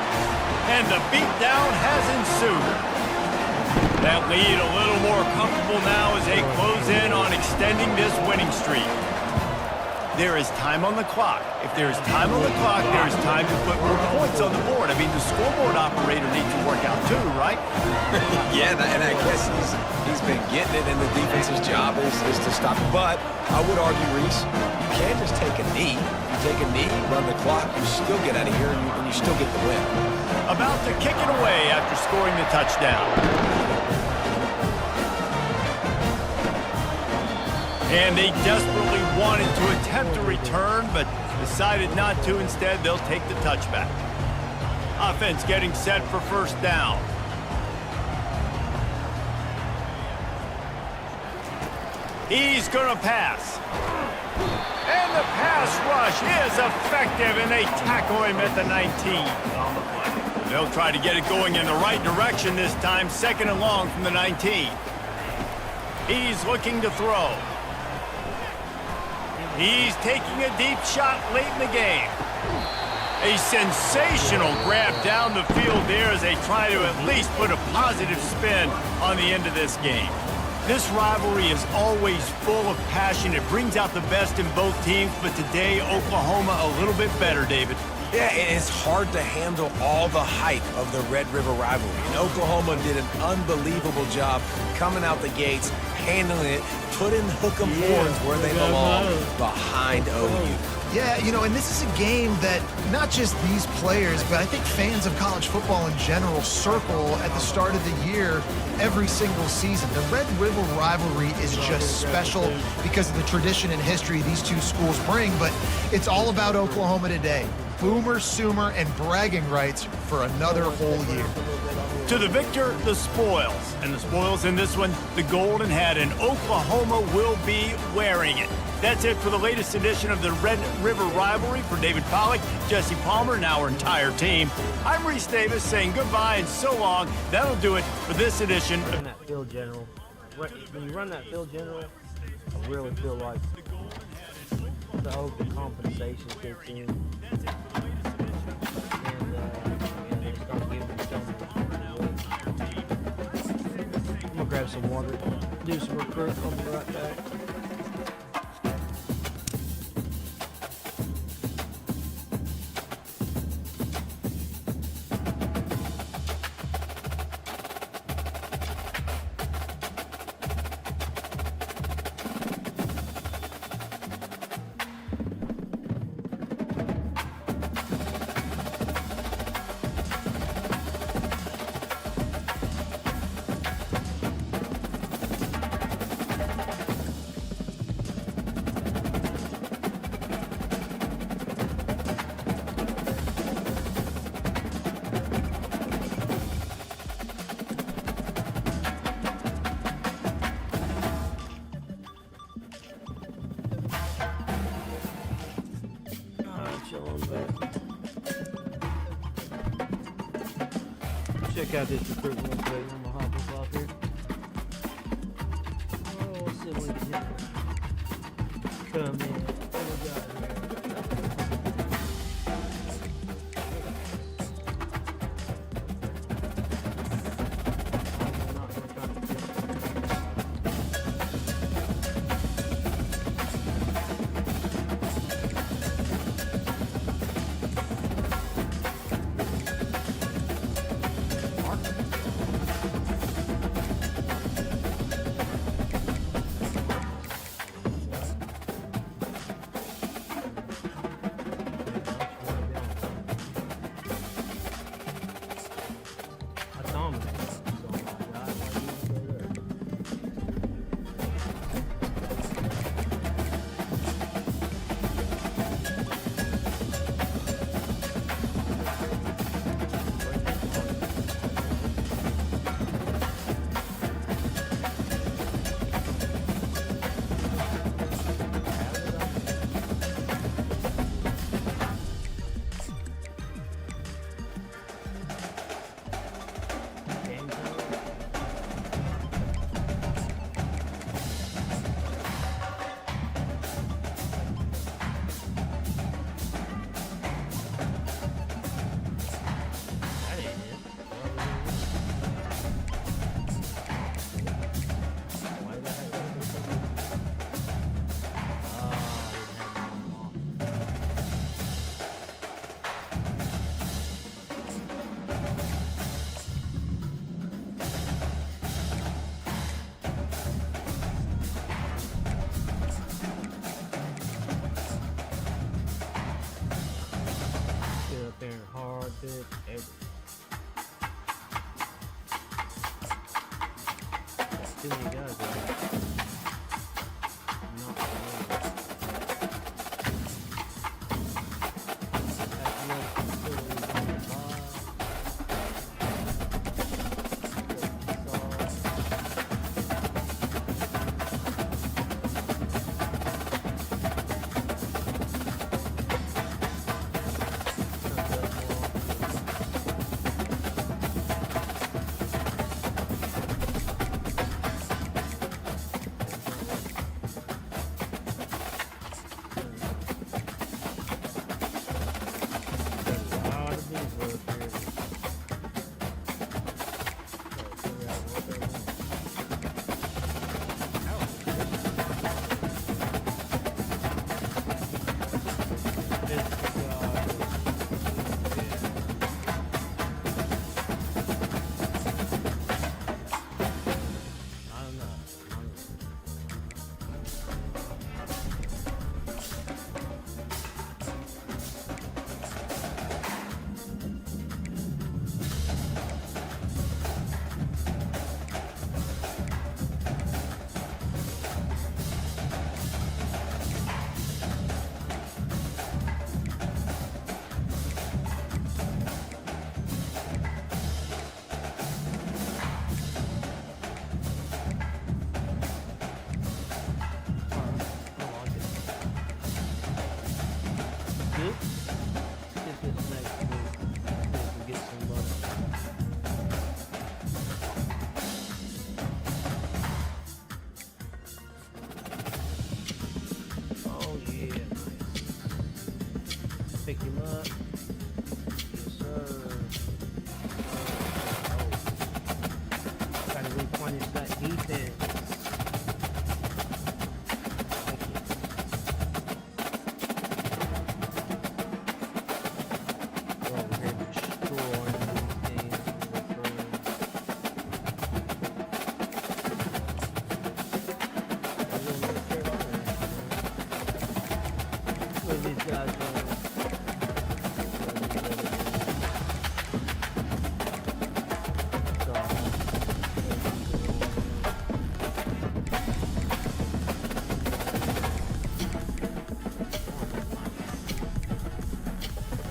And the beatdown has ensued. That lead a little more comfortable now as they close in on extending this winning streak. There is time on the clock. If there is time on the clock, there is time to put more points on the board. I mean, the scoreboard operator needs to work out too, right? Yeah, and I guess he's been getting it, and the defense's job is to stop it. But I would argue, Reese, you can't just take a knee. You take a knee, run the clock, you still get out of here, and you still get the win. About to kick it away after scoring the touchdown. And they desperately wanted to attempt a return, but decided not to. Instead, they'll take the touchback. Offense getting set for first down. He's going to pass. And the pass rush is effective, and they tackle him at the 19. They'll try to get it going in the right direction this time, second and long from the 19. He's looking to throw. He's taking a deep shot late in the game. A sensational grab down the field there as they try to at least put a positive spin on the end of this game. This rivalry is always full of passion. It brings out the best in both teams, but today, Oklahoma a little bit better, David. Yeah, it's hard to handle all the hype of the Red River rivalry. And Oklahoma did an unbelievable job coming out the gates, handling it, putting hook 'em horns where they belong, behind OU. Yeah, you know, and this is a game that not just these players, but I think fans of college football in general circle at the start of the year every single season. The Red River rivalry is just special because of the tradition and history these two schools bring, but it's all about Oklahoma today. Boomer, Sooner, and bragging rights for another whole year. To the victor, the spoils. And the spoils in this one, the golden hat, and Oklahoma will be wearing it. That's it for the latest edition of the Red River Rivalry. For David Pollack, Jesse Palmer, and our entire team, I'm Reese Davis saying goodbye and so long. That'll do it for this edition. Run that field general. When you run that field general, I really feel like the open compensation kicks in. And they start giving them so much. I'm gonna grab some water, do some recruit. I'll be right back. Check out this recruitment real quick. I'm gonna hop this off here. Oh, let's see what we can do. Come in. What we got here? too many guys. Not pick him up. Yes, sir. Gotta replenish that defense. These guys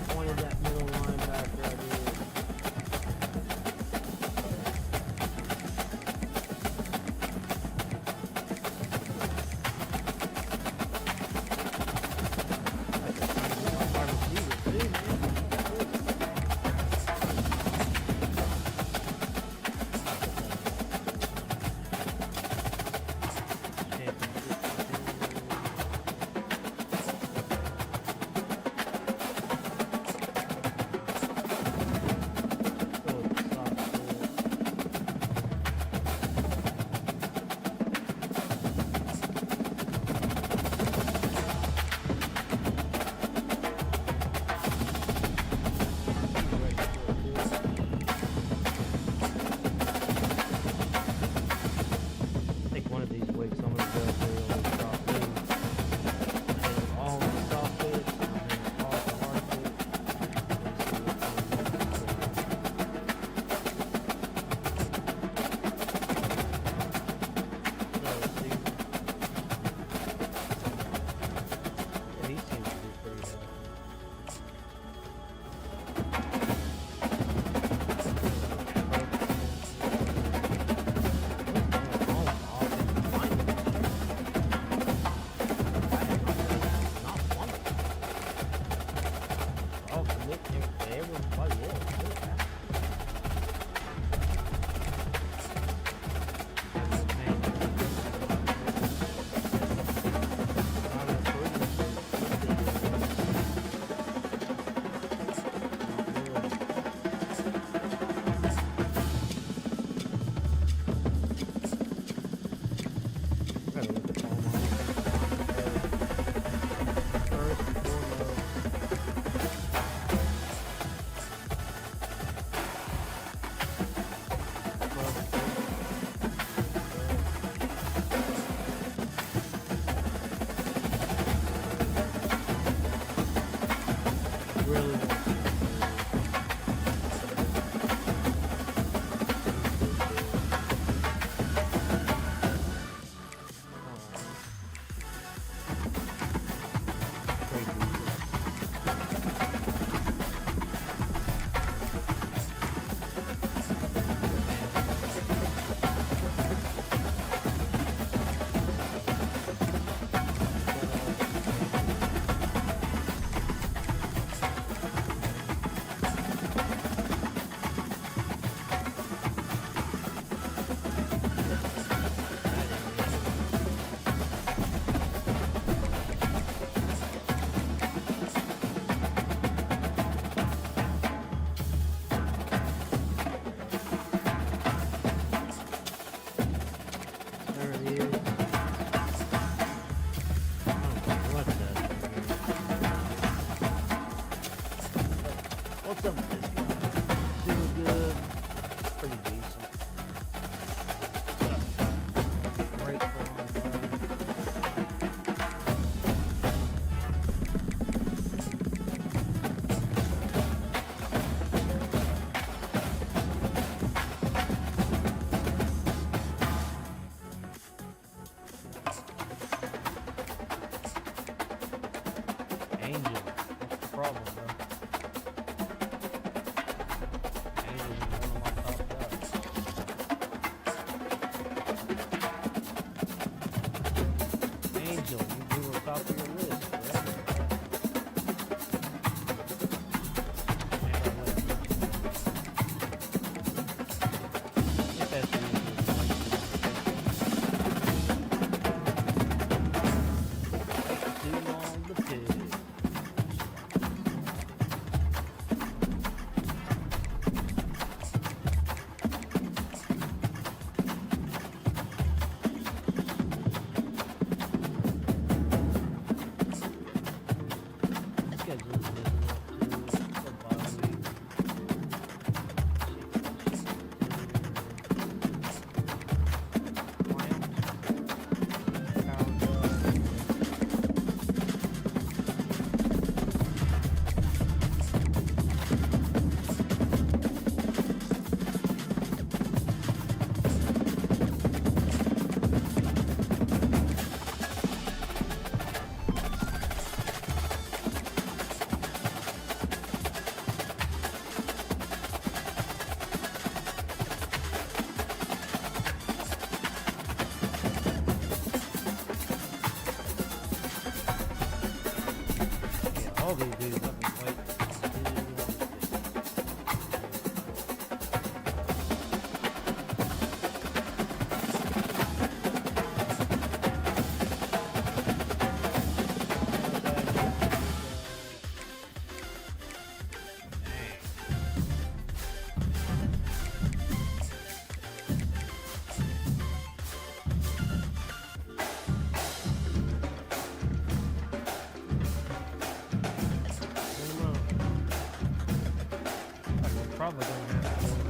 pointed that middle linebacker I did. stomach is doing good. Pretty decent. Great for Angel. What's the problem, bro? Angel is one of my top guys. Angel, you were top of your list, right? Get that thing into the light. Too long to pick. All these dudes up in weight. Probably gonna have to go in.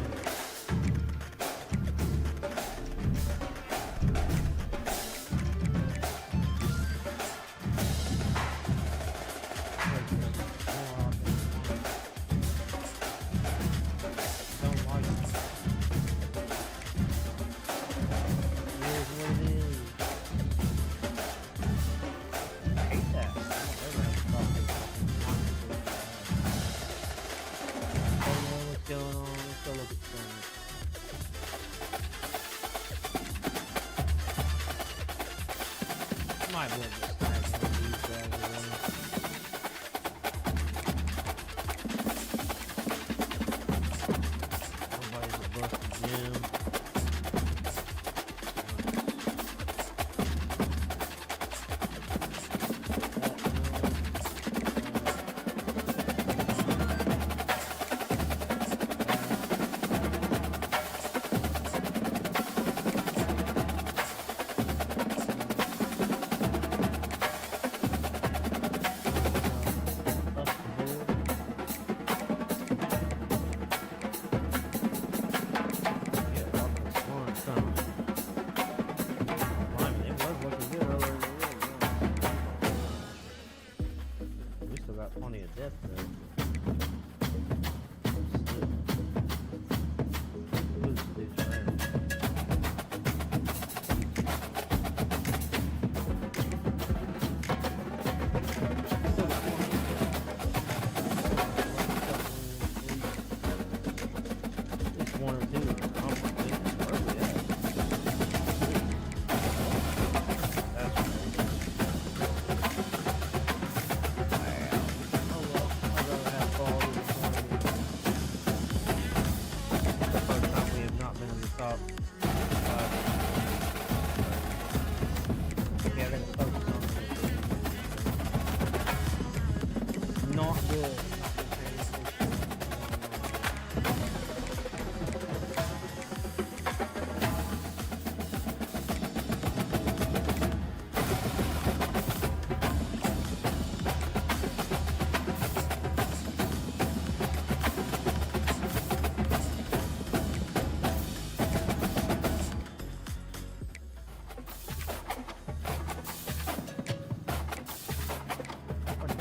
Don't like it. It is what it is. I hate that. I don't ever have to talk to what's going on? Let's go look at things. Might be able to snag one of these guys away. Nobody's above the gym. Got plenty of depth there. One or two. Top. Yeah, they're gonna focus on it. Not good.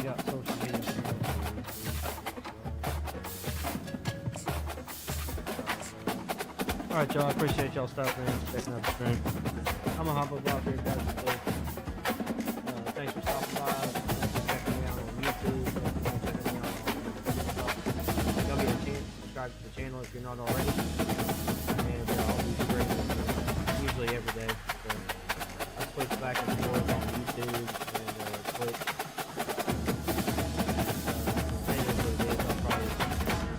got social media. Alright, y'all. I appreciate y'all stopping in and checking out the stream. I'm gonna hop up off here, guys. Thanks for stopping by. Thanks for checking me out on YouTube. Thanks for checking me out on TikTok. Y'all get a chance, subscribe to the channel if you're not already. And I'll be streaming usually every day. So I switch back and forth on YouTube and Twitch.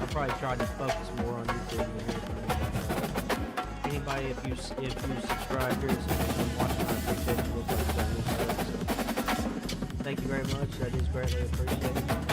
I'll probably try to focus more on YouTube than anything. Anybody, if you subscribe here, so I'm watching, I appreciate you. Thank you very much. That is greatly appreciated.